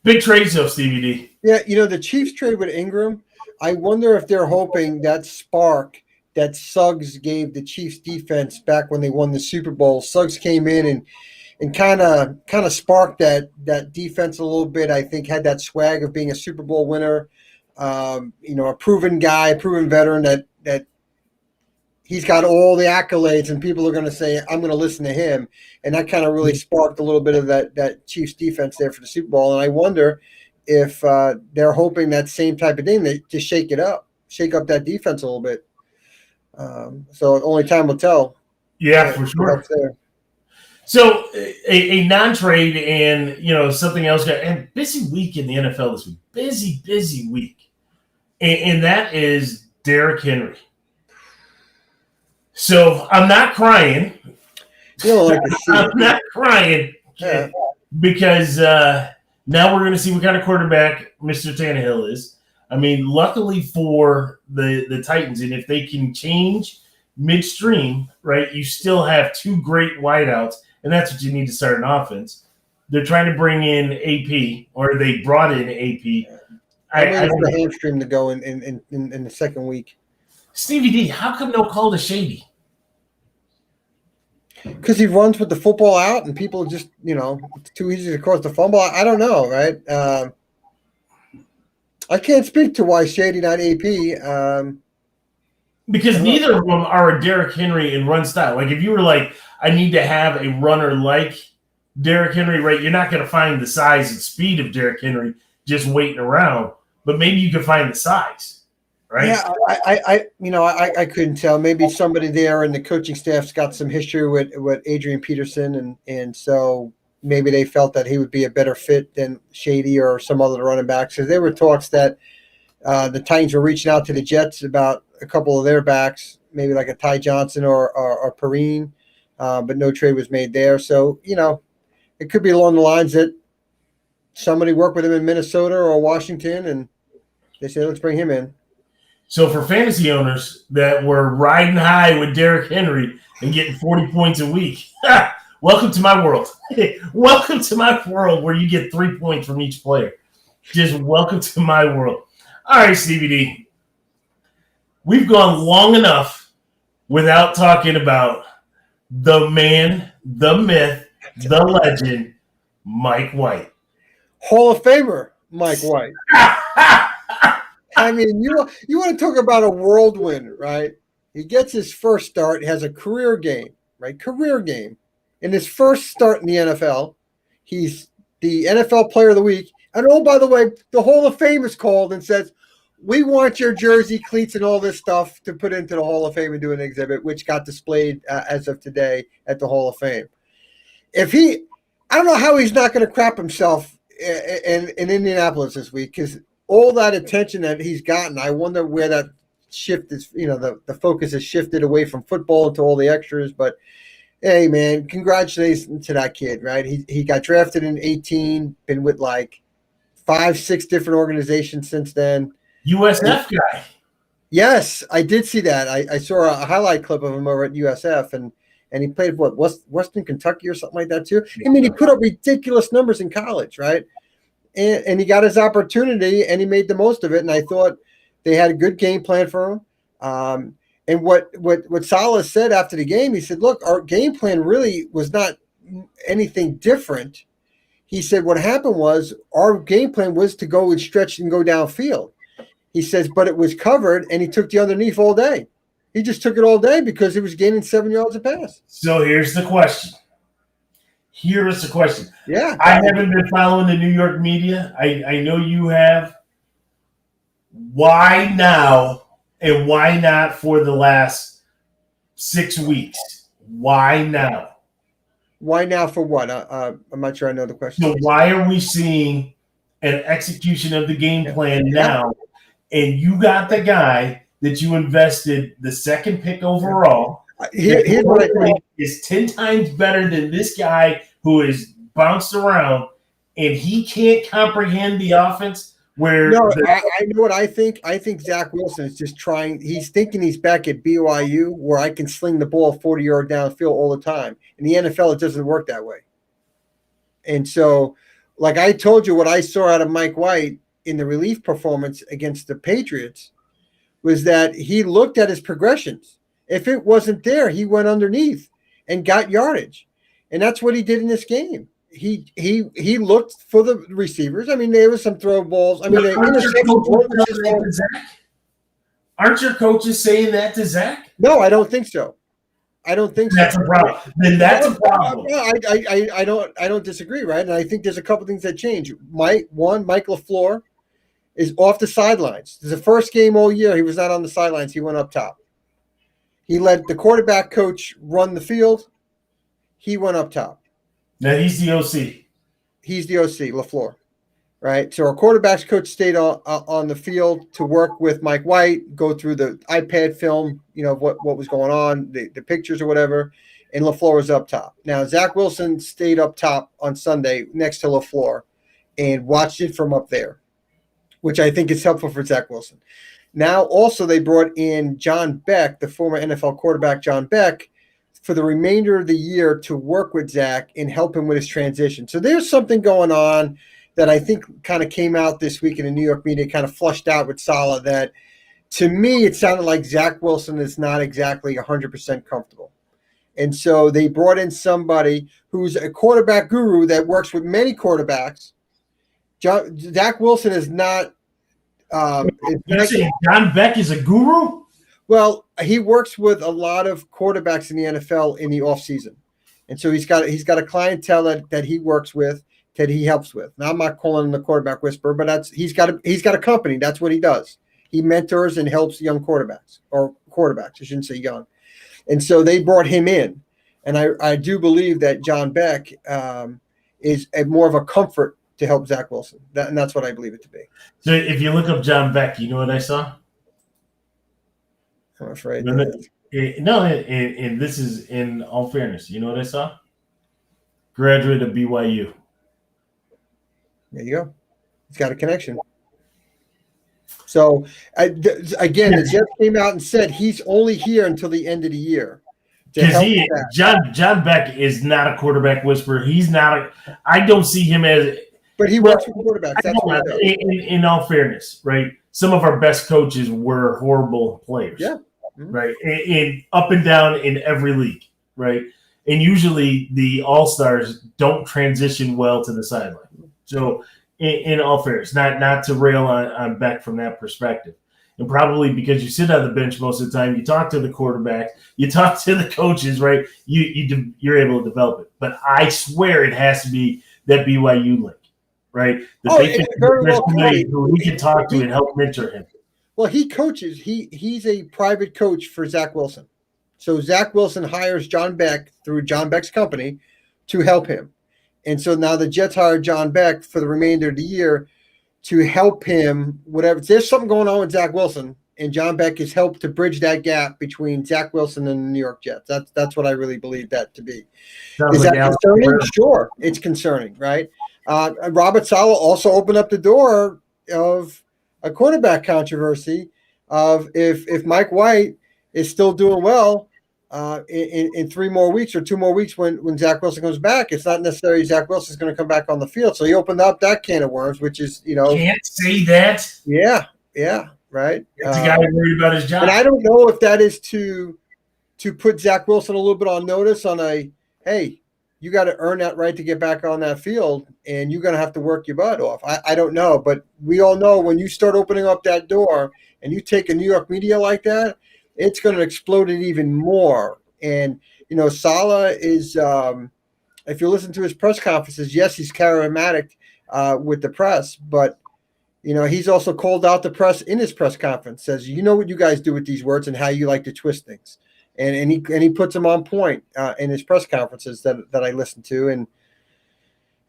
Big trades, though, Stevie D. Yeah, the Chiefs trade with Ingram, I wonder if they're hoping that spark that Suggs gave the Chiefs defense back when they won the Super Bowl. Suggs came in and kind of sparked that defense a little bit. I think had that swag of being a Super Bowl winner. A proven guy, a proven veteran that, he's got all the accolades, and people are going to say, I'm going to listen to him. And that kind of really sparked a little bit of that Chiefs defense there for the Super Bowl. And I wonder if they're hoping that same type of thing to shake up that defense a little bit. So only time will tell. Yeah, for sure. So a non-trade and something else. And busy week in the NFL this week. Busy week, and that is Derrick Henry. So I'm not crying. I'm not crying because now we're going to see what kind of quarterback Mr. Tannehill is. I mean, luckily for the Titans, and if they can change midstream, right, you still have two great wideouts, and that's what you need to start an offense. They're trying to bring in AP, or they brought in AP. I waited for the hamstring to go in the second week. Stevie D, how come no call to Shady? Because he runs with the football out, and people just, it's too easy to cross the fumble. I don't know, right? I can't speak to why Shady, not AP. Because neither of them are a Derrick Henry in run style. Like, if you were like, I need to have a runner like Derrick Henry, right, you're not going to find the size and speed of Derrick Henry just waiting around. But maybe you can find the size, right? Yeah, I couldn't tell. Maybe somebody there in the coaching staff's got some history with Adrian Peterson, and so maybe they felt that he would be a better fit than Shady or some other running backs. Because there were talks that the Titans were reaching out to the Jets about a couple of their backs, maybe like a Ty Johnson or Perrine, but no trade was made there. So, it could be along the lines that somebody worked with him in Minnesota or Washington, and they said, let's bring him in. So for fantasy owners that were riding high with Derrick Henry and getting 40 points a week, welcome to my world. Welcome to my world where you get 3 points from each player. Just welcome to my world. All right, Stevie D. We've gone long enough without talking about the man, the myth, the legend, Mike White. Hall of Famer, Mike White. I mean, you want to talk about a whirlwind, right? He gets his first start, has a career game, right? Career game. In his first start in the NFL, he's the NFL Player of the Week. And oh, by the way, the Hall of Fame is called and says, we want your jersey, cleats, and all this stuff to put into the Hall of Fame and do an exhibit, which got displayed as of today at the Hall of Fame. I don't know how he's not going to crap himself in Indianapolis this week, because all that attention that he's gotten, I wonder where that shift is, the focus has shifted away from football to all the extras. But hey, man, congratulations to that kid, right? He got drafted in 2018, been with like 5-6 different organizations since then. USF guy. Yes, I did see that. I saw a highlight clip of him over at USF, and he played Western Kentucky or something like that too. I mean, he put up ridiculous numbers in college, right? And he got his opportunity, and he made the most of it. And I thought they had a good game plan for him. And what Salah said after the game, he said, look, our game plan really was not anything different. He said what happened was our game plan was to go and stretch and go downfield. He says, but it was covered, and he took the underneath all day. He just took it all day because he was gaining 7 yards a pass. So here's the question. Yeah. I haven't been following the New York media. I know you have. Why now, and why not for the last 6 weeks? Why now? Why now for what? I'm not sure I know the question. So why are we seeing an execution of the game plan now? And you got the guy that you invested the second pick overall. Here's what I think is 10 times better than this guy who is bounced around, and he can't comprehend the offense. I know what I think. I think Zach Wilson is just trying. He's thinking he's back at BYU, where I can sling the ball 40 yards downfield all the time. In the NFL, it doesn't work that way. And so, like I told you, what I saw out of Mike White in the relief performance against the Patriots was that he looked at his progressions. If it wasn't there, he went underneath and got yardage. And that's what he did in this game. He looked for the receivers. I mean, there was some throw balls. I mean, Aren't your coaches saying that to Zach? No, I don't think so. I don't think That's so. a problem. Then that's a problem. I don't disagree, right? And I think there's a couple things that change. Mike LaFleur is off the sidelines. This is the first game all year he was not on the sidelines. He went up top. He let the quarterback coach run the field. He went up top. Now he's the OC. He's the OC, LaFleur, right? So our quarterbacks coach stayed on the field to work with Mike White, go through the iPad film, what was going on, the pictures or whatever, and LaFleur was up top. Now, Zach Wilson stayed up top on Sunday next to LaFleur and watched it from up there, which I think is helpful for Zach Wilson. Now, also, they brought in John Beck, the former NFL quarterback John Beck, for the remainder of the year to work with Zach and help him with his transition. So there's something going on that I think kind of came out this week in the New York media, kind of flushed out with Saleh, that to me it sounded like Zach Wilson is not exactly 100% comfortable. And so they brought in somebody who's a quarterback guru that works with many quarterbacks. Zach Wilson is not You're saying John Beck is a guru? Well, he works with a lot of quarterbacks in the NFL in the offseason. And so he's got a clientele that he works with, that he helps with. Now, I'm not calling him the quarterback whisperer, but he's got a company. That's what he does. He mentors and helps young quarterbacks, I shouldn't say young. And so they brought him in. And I do believe that John Beck is more of a comfort to help Zach Wilson. And that's what I believe it to be. So if you look up John Beck, you know what I saw? I'm afraid. No, and this is in all fairness. You know what I saw? Graduate of BYU. There you go. He's got a connection. So, again, the Jets came out and said he's only here until the end of the year. Because John Beck is not a quarterback whisperer. He's not I don't see him as – But he works with quarterbacks. That's what in all fairness, right? Some of our best coaches were horrible players. Yeah. Right. In up and down in every league. Right. And usually the all-stars don't transition well to the sideline. So in all fairness, not to rail on Beck from that perspective. And probably because you sit on the bench most of the time, you talk to the quarterback, you talk to the coaches, right? You're able to develop it. But I swear it has to be that BYU link, right? Who we can talk to and help mentor him. Well, he coaches. He's a private coach for Zach Wilson. So Zach Wilson hires John Beck through John Beck's company to help him. And so now the Jets hired John Beck for the remainder of the year to help him, whatever. There's something going on with Zach Wilson, and John Beck has helped to bridge that gap between Zach Wilson and the New York Jets. That's what I really believe that to be. Is that concerning? Sure, it's concerning, right? Robert Saleh also opened up the door of a quarterback controversy of if Mike White is still doing well in 3 more weeks or 2 more weeks when Zach Wilson comes back, it's not necessarily Zach Wilson's going to come back on the field. So he opened up that can of worms, which is, Can't say that. Yeah, right. It's a guy worried about his job. And I don't know if that is to put Zach Wilson a little bit on notice on hey, you got to earn that right to get back on that field, and you're going to have to work your butt off. I don't know, but we all know when you start opening up that door and you take a New York media like that, it's going to explode it even more. And, Saleh is, if you listen to his press conferences, yes, he's charismatic with the press, but, he's also called out the press in his press conference, says, what you guys do with these words and how you like to twist things. And he puts them on point in his press conferences that I listen to. And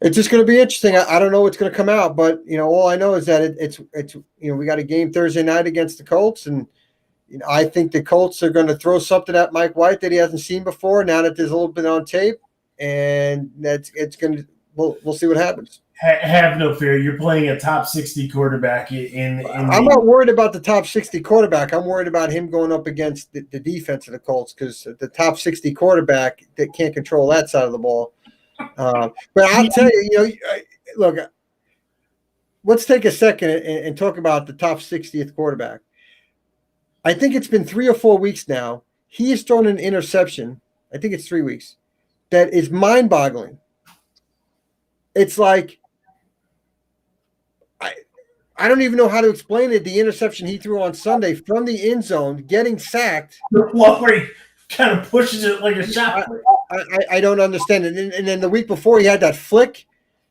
it's just going to be interesting. I don't know what's going to come out, but, all I know is that it's we got a game Thursday night against the Colts, and I think the Colts are going to throw something at Mike White that he hasn't seen before now that there's a little bit on tape, and we'll see what happens. Have no fear. You're playing a top 60 quarterback I'm not worried about the top 60 quarterback. I'm worried about him going up against the defense of the Colts, because the top 60 quarterback that can't control that side of the ball. But I'll tell you, look, let's take a second and talk about the top 60th quarterback. I think it's been 3 or 4 weeks now. He has thrown an interception. I think it's 3 weeks. That is mind-boggling. It's like I don't even know how to explain it. The interception he threw on Sunday from the end zone, getting sacked. Where he kind of pushes it like a shot. I don't understand it. And then the week before, he had that flick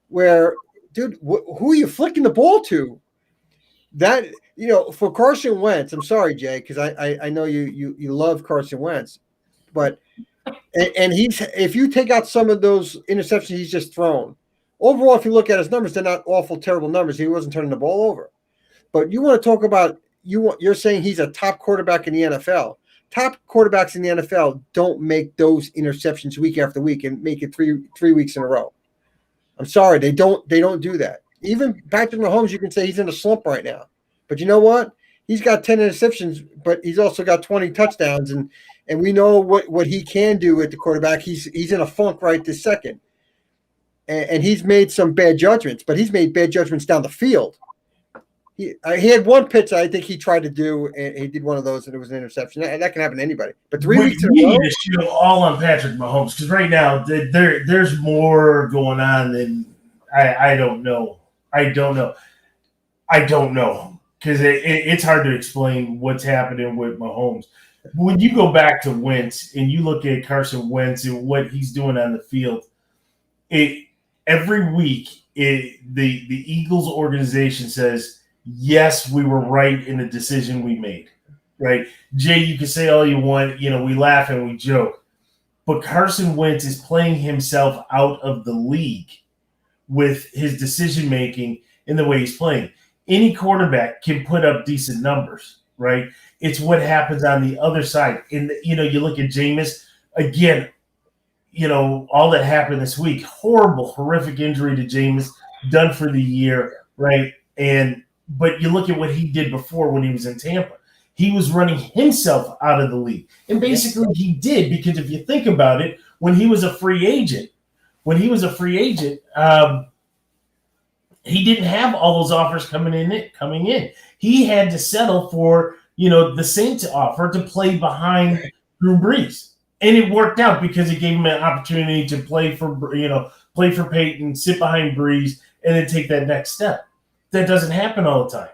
where, dude, who are you flicking the ball to? That, for Carson Wentz, I'm sorry, Jay, because I know you love Carson Wentz, but and if you take out some of those interceptions he's just thrown, overall, if you look at his numbers, they're not awful, terrible numbers. He wasn't turning the ball over. But you want to talk about you're saying he's a top quarterback in the NFL. Top quarterbacks in the NFL don't make those interceptions week after week and make it three weeks in a row. I'm sorry, they don't do that. Even Patrick Mahomes, you can say he's in a slump right now. But you know what? He's got 10 interceptions, but he's also got 20 touchdowns, and we know what he can do at the quarterback. He's in a funk right this second. And he's made some bad judgments, but he's made bad judgments down the field. He had one pitch I think he tried to do, and he did one of those, and it was an interception. That can happen to anybody. But 3 weeks in a row, we need to shoot all on Patrick Mahomes because right now there's more going on than I don't know. I don't know because it's hard to explain what's happening with Mahomes. When you go back to Wentz and you look at Carson Wentz and what he's doing on the field, every week the Eagles organization says, yes, we were right in the decision we made, right? Jay, you can say all you want. We laugh and we joke. But Carson Wentz is playing himself out of the league with his decision-making in the way he's playing. Any quarterback can put up decent numbers, right? It's what happens on the other side. And, you look at Jameis, again, all that happened this week, horrible, horrific injury to Jameis, done for the year, right? But you look at what he did before when he was in Tampa. He was running himself out of the league. And basically he did because if you think about it, when he was a free agent, he didn't have all those offers coming in. He had to settle for, the Saints offer to play behind Drew Brees. And it worked out because it gave him an opportunity to play for Peyton, sit behind Brees, and then take that next step. That doesn't happen all the time,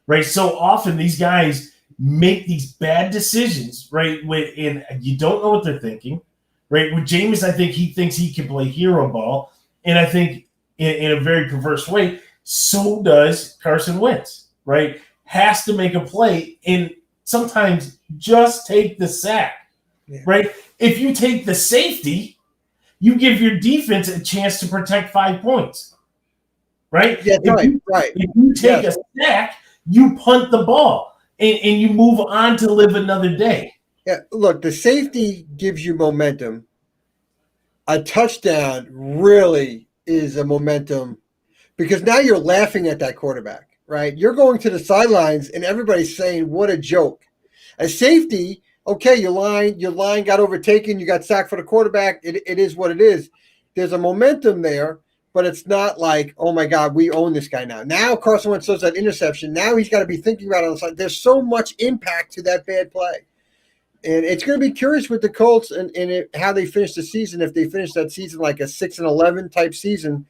right? So often these guys make these bad decisions, right? And you don't know what they're thinking, right? With Jameis, I think he thinks he can play hero ball, and I think in a very perverse way, so does Carson Wentz, right? Has to make a play, and sometimes just take the sack, right? If you take the safety, you give your defense a chance to protect 5 points. Right? Yeah, right. If you take a sack, you punt the ball and you move on to live another day. Yeah, look, the safety gives you momentum. A touchdown really is a momentum because now you're laughing at that quarterback, right? You're going to the sidelines and everybody's saying, what a joke. A safety, okay, your line got overtaken, you got sacked for the quarterback. It is what it is. There's a momentum there. But it's not like, oh, my God, we own this guy now. Now Carson Wentz does that interception. Now he's got to be thinking about it on the side. There's so much impact to that bad play. And it's going to be curious with the Colts and how they finish the season. If they finish that season like a 6-11 type season,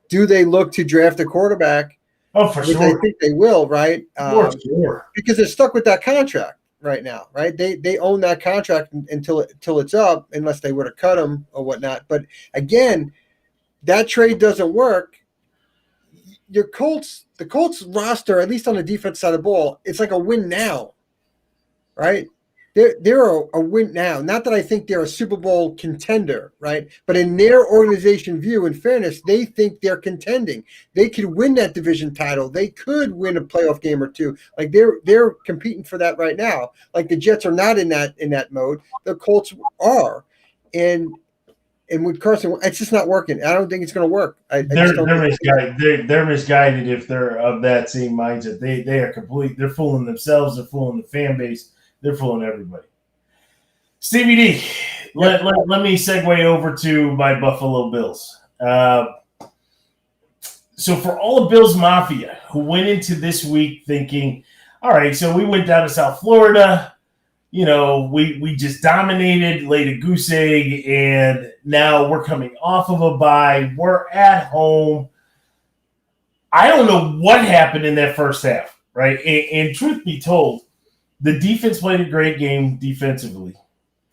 do they look to draft a quarterback? Oh, for sure. I think they will, right? For sure. Because they're stuck with that contract right now, right? They own that contract until it's up, unless they were to cut him or whatnot. But, again, that trade doesn't work. The Colts roster, at least on the defense side of the ball, it's like a win now, right? They're a win now. Not that I think they're a Super Bowl contender, right? But in their organization view, in fairness, they think they're contending. They could win that division title. They could win a playoff game or two. Like they're competing for that right now. Like the Jets are not in that mode. The Colts are, and with Carson, it's just not working. I don't think it's going to work. They're misguided if they're of that same mindset. They are complete. They're fooling themselves. They're fooling the fan base. They're fooling everybody. Stevie D, let me segue over to my Buffalo Bills. So for all of Bills Mafia who went into this week thinking, all right, so we went down to South Florida. We just dominated, laid a goose egg, and now we're coming off of a bye. We're at home. I don't know what happened in that first half, right? And truth be told, the defense played a great game defensively.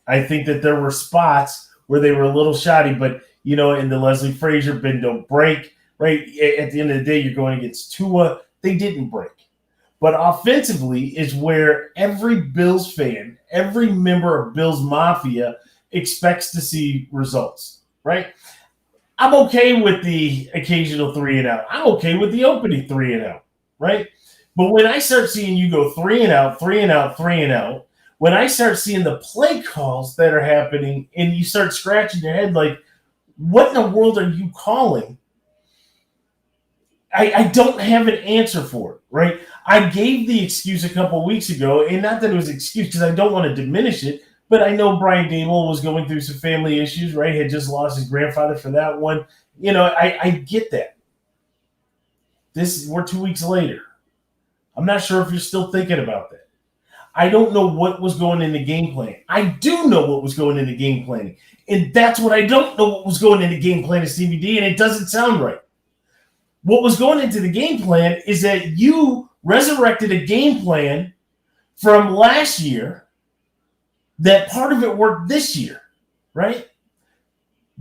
I think that there were spots where they were a little shoddy, but, in the Leslie Frazier bend don't break, right? At the end of the day, you're going against Tua. They didn't break. But offensively is where every Bills fan, every member of Bills Mafia expects to see results, right? I'm okay with the occasional 3-and-out. I'm okay with the opening 3-and-out, right? But when I start seeing you go 3-and-out, 3-and-out, 3-and-out, when I start seeing the play calls that are happening and you start scratching your head like, what in the world are you calling? I don't have an answer for it, right? I gave the excuse a couple weeks ago, and not that it was an excuse because I don't want to diminish it, but I know Brian Dable was going through some family issues, right? He had just lost his grandfather for that one. I get that. We're 2 weeks later. I'm not sure if you're still thinking about that. I don't know what was going in the game plan. I do know what was going in the game planning, and that's what I don't know what was going in the game plan is CBD, and it doesn't sound right. What was going into the game plan is that you resurrected a game plan from last year that part of it worked this year, right?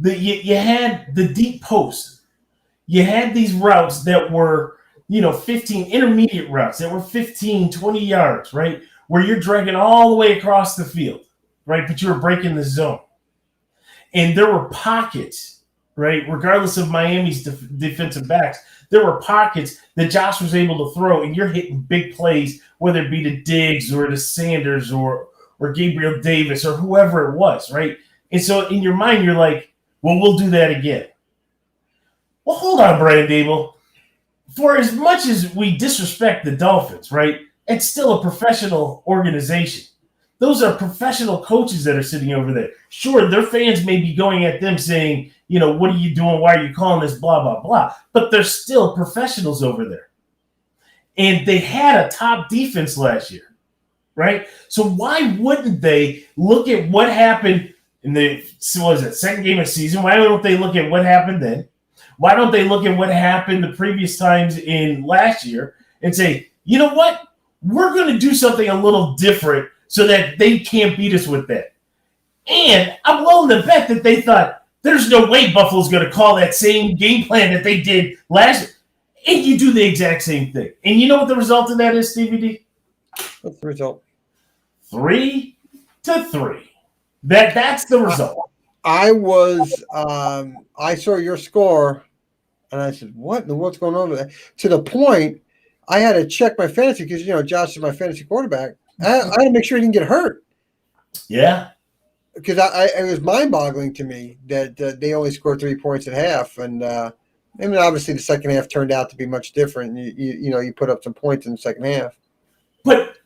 You had the deep post. You had these routes that were, 15 intermediate routes that were 15, 20 yards, right? Where you're dragging all the way across the field, right? But you were breaking the zone. And there were pockets, right? Regardless of Miami's defensive backs, there were pockets that Josh was able to throw, and you're hitting big plays, whether it be to Diggs or to Sanders or Gabriel Davis or whoever it was, right? And so in your mind, you're like, well, we'll do that again. Well, hold on, Brian Dable. For as much as we disrespect the Dolphins, right, it's still a professional organization. Those are professional coaches that are sitting over there. Sure, their fans may be going at them saying, what are you doing? Why are you calling this? Blah, blah, blah. But they're still professionals over there. And they had a top defense last year, right? So why wouldn't they look at what happened in the second game of the season? Why don't they look at what happened then? Why don't they look at what happened the previous times in last year and say, you know what? We're going to do something a little different so that they can't beat us with that. And I'm willing to bet that they thought, there's no way Buffalo's going to call that same game plan that they did last year. And you do the exact same thing. And you know what the result of that is, Stevie D? What's the result? 3-3. That's the result. I saw your score, and I said, what in the world's going on with that? To the point, I had to check my fantasy because, Josh is my fantasy quarterback. I had to make sure he didn't get hurt. Yeah. Because it was mind-boggling to me that they only scored 3 points at half. And, obviously the second half turned out to be much different. You put up some points in the second half. But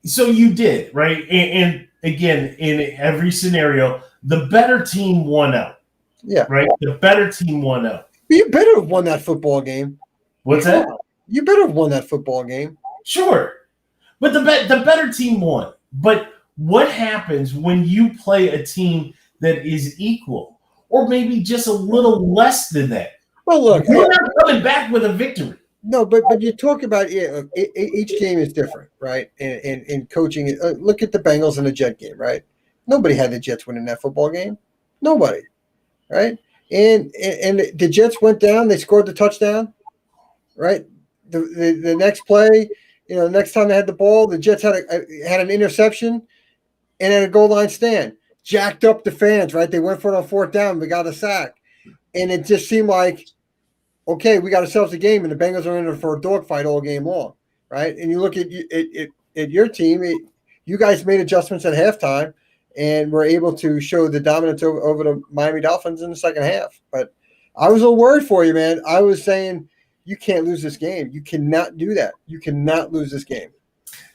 so you did, right? And again, in every scenario, the better team won out. Yeah. Right? The better team won out. You better have won that football game. What's that? You better have won that football game. Sure. But the better team won. But what happens when you play a team that is equal or maybe just a little less than that? Well, look. You're not coming back with a victory. No, but you talk about each game is different, right? And coaching, look at the Bengals and the Jet game, right? Nobody had the Jets winning that football game. Nobody, right? And the Jets went down. They scored the touchdown, right? The next play, the next time they had the ball, the Jets had an interception and had a goal line stand. Jacked up the fans, right? They went for it on fourth down. We got a sack. And it just seemed like, okay, we got ourselves a game, and the Bengals are in there for a dogfight all game long, right? And you look at your team, you guys made adjustments at halftime and were able to show the dominance over the Miami Dolphins in the second half. But I was a little worried for you, man. I was saying, you can't lose this game. You cannot do that. You cannot lose this game.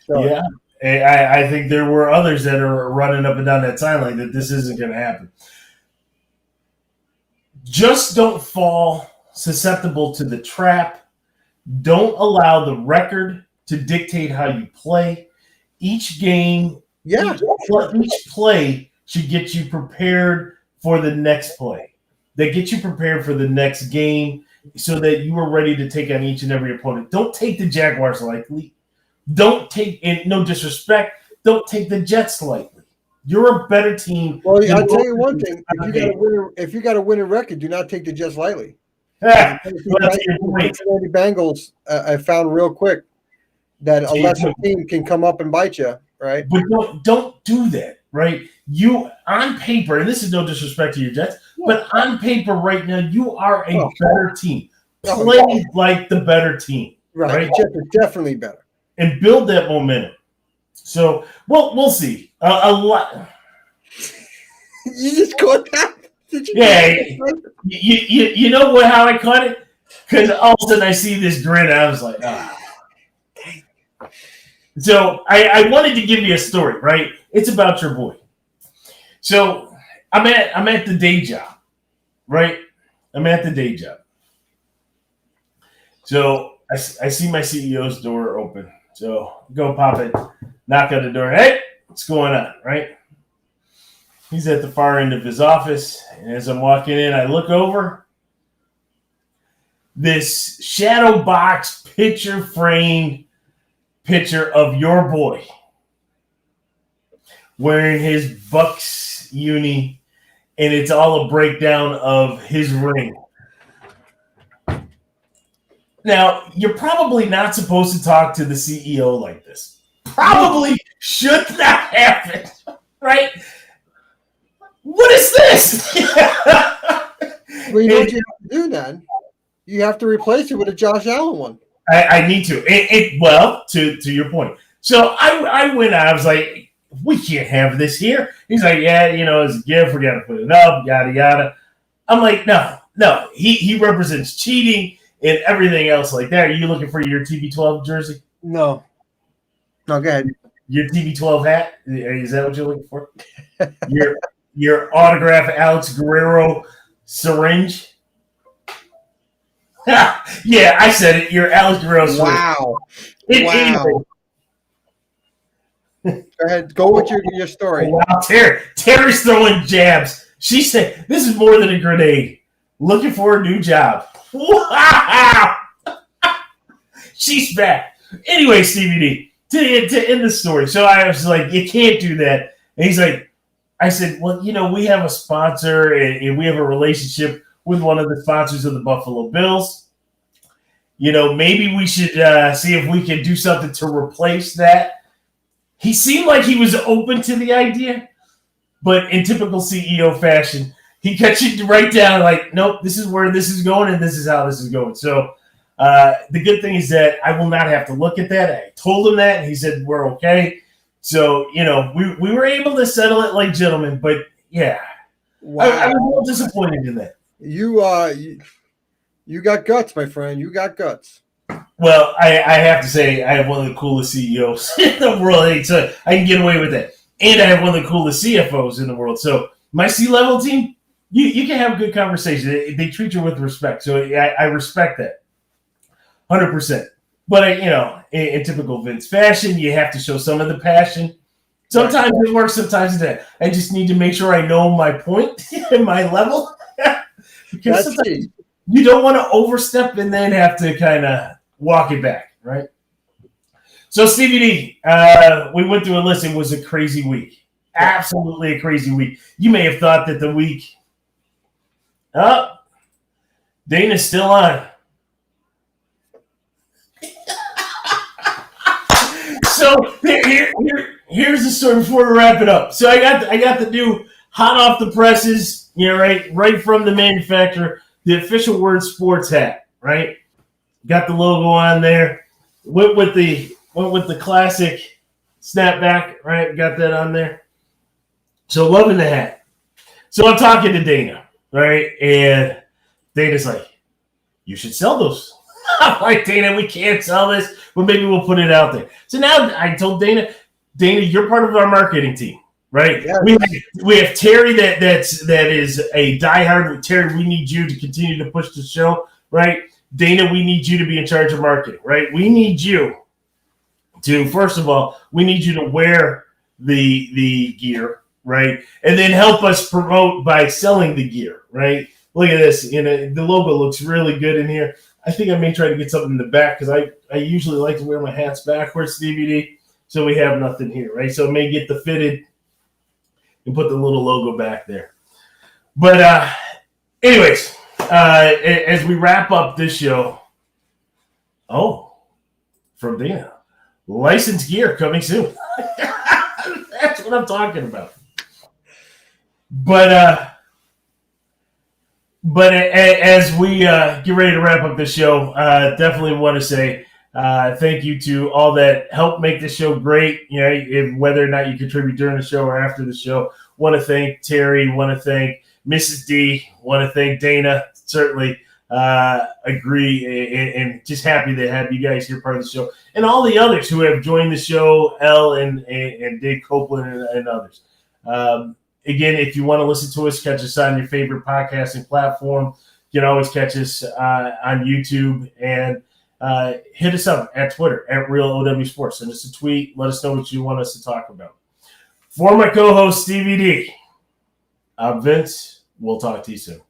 So, yeah. I think there were others that are running up and down that sideline that this isn't going to happen. Just don't fall susceptible to the trap. Don't allow the record to dictate how you play. Each game, each play should get you prepared for the next play. They get you prepared for the next game. so that you are ready to take on each and every opponent. Don't take the Jaguars lightly. Don't take, and no disrespect, don't take the Jets lightly. You're a better team. Well, I'll tell you one thing: if you got a winning record, do not take the Jets lightly. Well, The Cincinnati Bengals, I found real quick that a lesser team can come up and bite you, right? But don't do that, right? You on paper, and this is no disrespect to your Jets, but on paper right now, you are a better team. Play like the better team, right? The Jets are definitely better, and build that momentum. So, we'll see. A lot. You just caught that? Did you? Yeah. You know what? How I caught it? Because all of a sudden I see this grin, and I was like, ah. So I wanted to give you a story, right? It's about your boy. So I'm at the day job, right? I'm at the day job. So I see my CEO's door open. So go pop it, knock on the door. Hey, what's going on, right? He's at the far end of his office. And as I'm walking in, I look over. This shadow box picture framed picture of your boy wearing his Bucks uni, and it's all a breakdown of his ring. Now, you're probably not supposed to talk to the CEO like this. Probably should not happen, right? What is this? Well, you know what you have to do then? You have to replace it with a Josh Allen one. I need to. Well, to your point. So I went out. I was like, we can't have this here. He's like, yeah, it's a gift. We got to put it up, yada, yada. I'm like, no. He represents cheating and everything else like that. Are you looking for your TB12 jersey? No, go ahead. Your TB12 hat? Is that what you're looking for? your autograph Alex Guerrero syringe? Yeah, I said it. Your Alex Guerrero syringe. Wow. Anyway. Go ahead. Go with your story. Wow, Terry's throwing jabs. She said, this is more than a grenade. Looking for a new job. Wow. She's back. Anyway, Stevie D, to end the story. So I was like, you can't do that. And he's like, I said, well, we have a sponsor and we have a relationship with one of the sponsors of the Buffalo Bills. Maybe we should see if we can do something to replace that. He seemed like he was open to the idea, but in typical CEO fashion, he cut you right down like, nope, this is where this is going and this is how this is going. So the good thing is that I will not have to look at that. I told him that, and he said, we're okay. So, we were able to settle it like gentlemen, but yeah, wow. I was a little disappointed in that. You got guts, my friend. You got guts. Well, I have to say I have one of the coolest CEOs in the world, so I can get away with that. And I have one of the coolest CFOs in the world. So my C-level team, you can have a good conversation. They treat you with respect. So I respect that 100%. But, in typical Vince fashion, you have to show some of the passion. Sometimes it works, sometimes it doesn't. I just need to make sure I know my point and my level. Because sometimes you don't want to overstep and then have to kind of walk it back, right? So, Stevie D, we went through a list. It was a crazy week. Absolutely a crazy week. You may have thought that the week Dana's still on. So here's the story before we wrap it up. So I got the new hot off the presses, right from the manufacturer, the official OWSports hat, right? Got the logo on there. Went with the classic snapback, right? Got that on there. So loving the hat. So I'm talking to Dana, right? And Dana's like, you should sell those. I'm like, Dana, we can't sell this, but maybe we'll put it out there. So now I told Dana, you're part of our marketing team, right? Yeah. We have Terry that is a diehard. Terry, we need you to continue to push the show, right? Dana, we need you to be in charge of marketing, right? We need you to, first of all, we need you to wear the gear, right? And then help us promote by selling the gear, right? Look at this. The logo looks really good in here. I think I may try to get something in the back because I usually like to wear my hats backwards, DVD, so we have nothing here, right? So I may get the fitted and put the little logo back there. But anyways, as we wrap up this show, from Dana, licensed gear coming soon. That's what I'm talking about. But as we get ready to wrap up the show, definitely want to say thank you to all that helped make this show great. Whether or not you contribute during the show or after the show. Want to thank Terry. Want to thank Mrs. D. Want to thank Dana. Certainly agree and just happy to have you guys here part of the show. And all the others who have joined the show, Elle and Dave Copeland and others. Again, if you want to listen to us, catch us on your favorite podcasting platform. You can always catch us on YouTube and hit us up at Twitter at Real OWSports. Send us a tweet. Let us know what you want us to talk about. For my co-host, Stevie D, I'm Vince. We'll talk to you soon.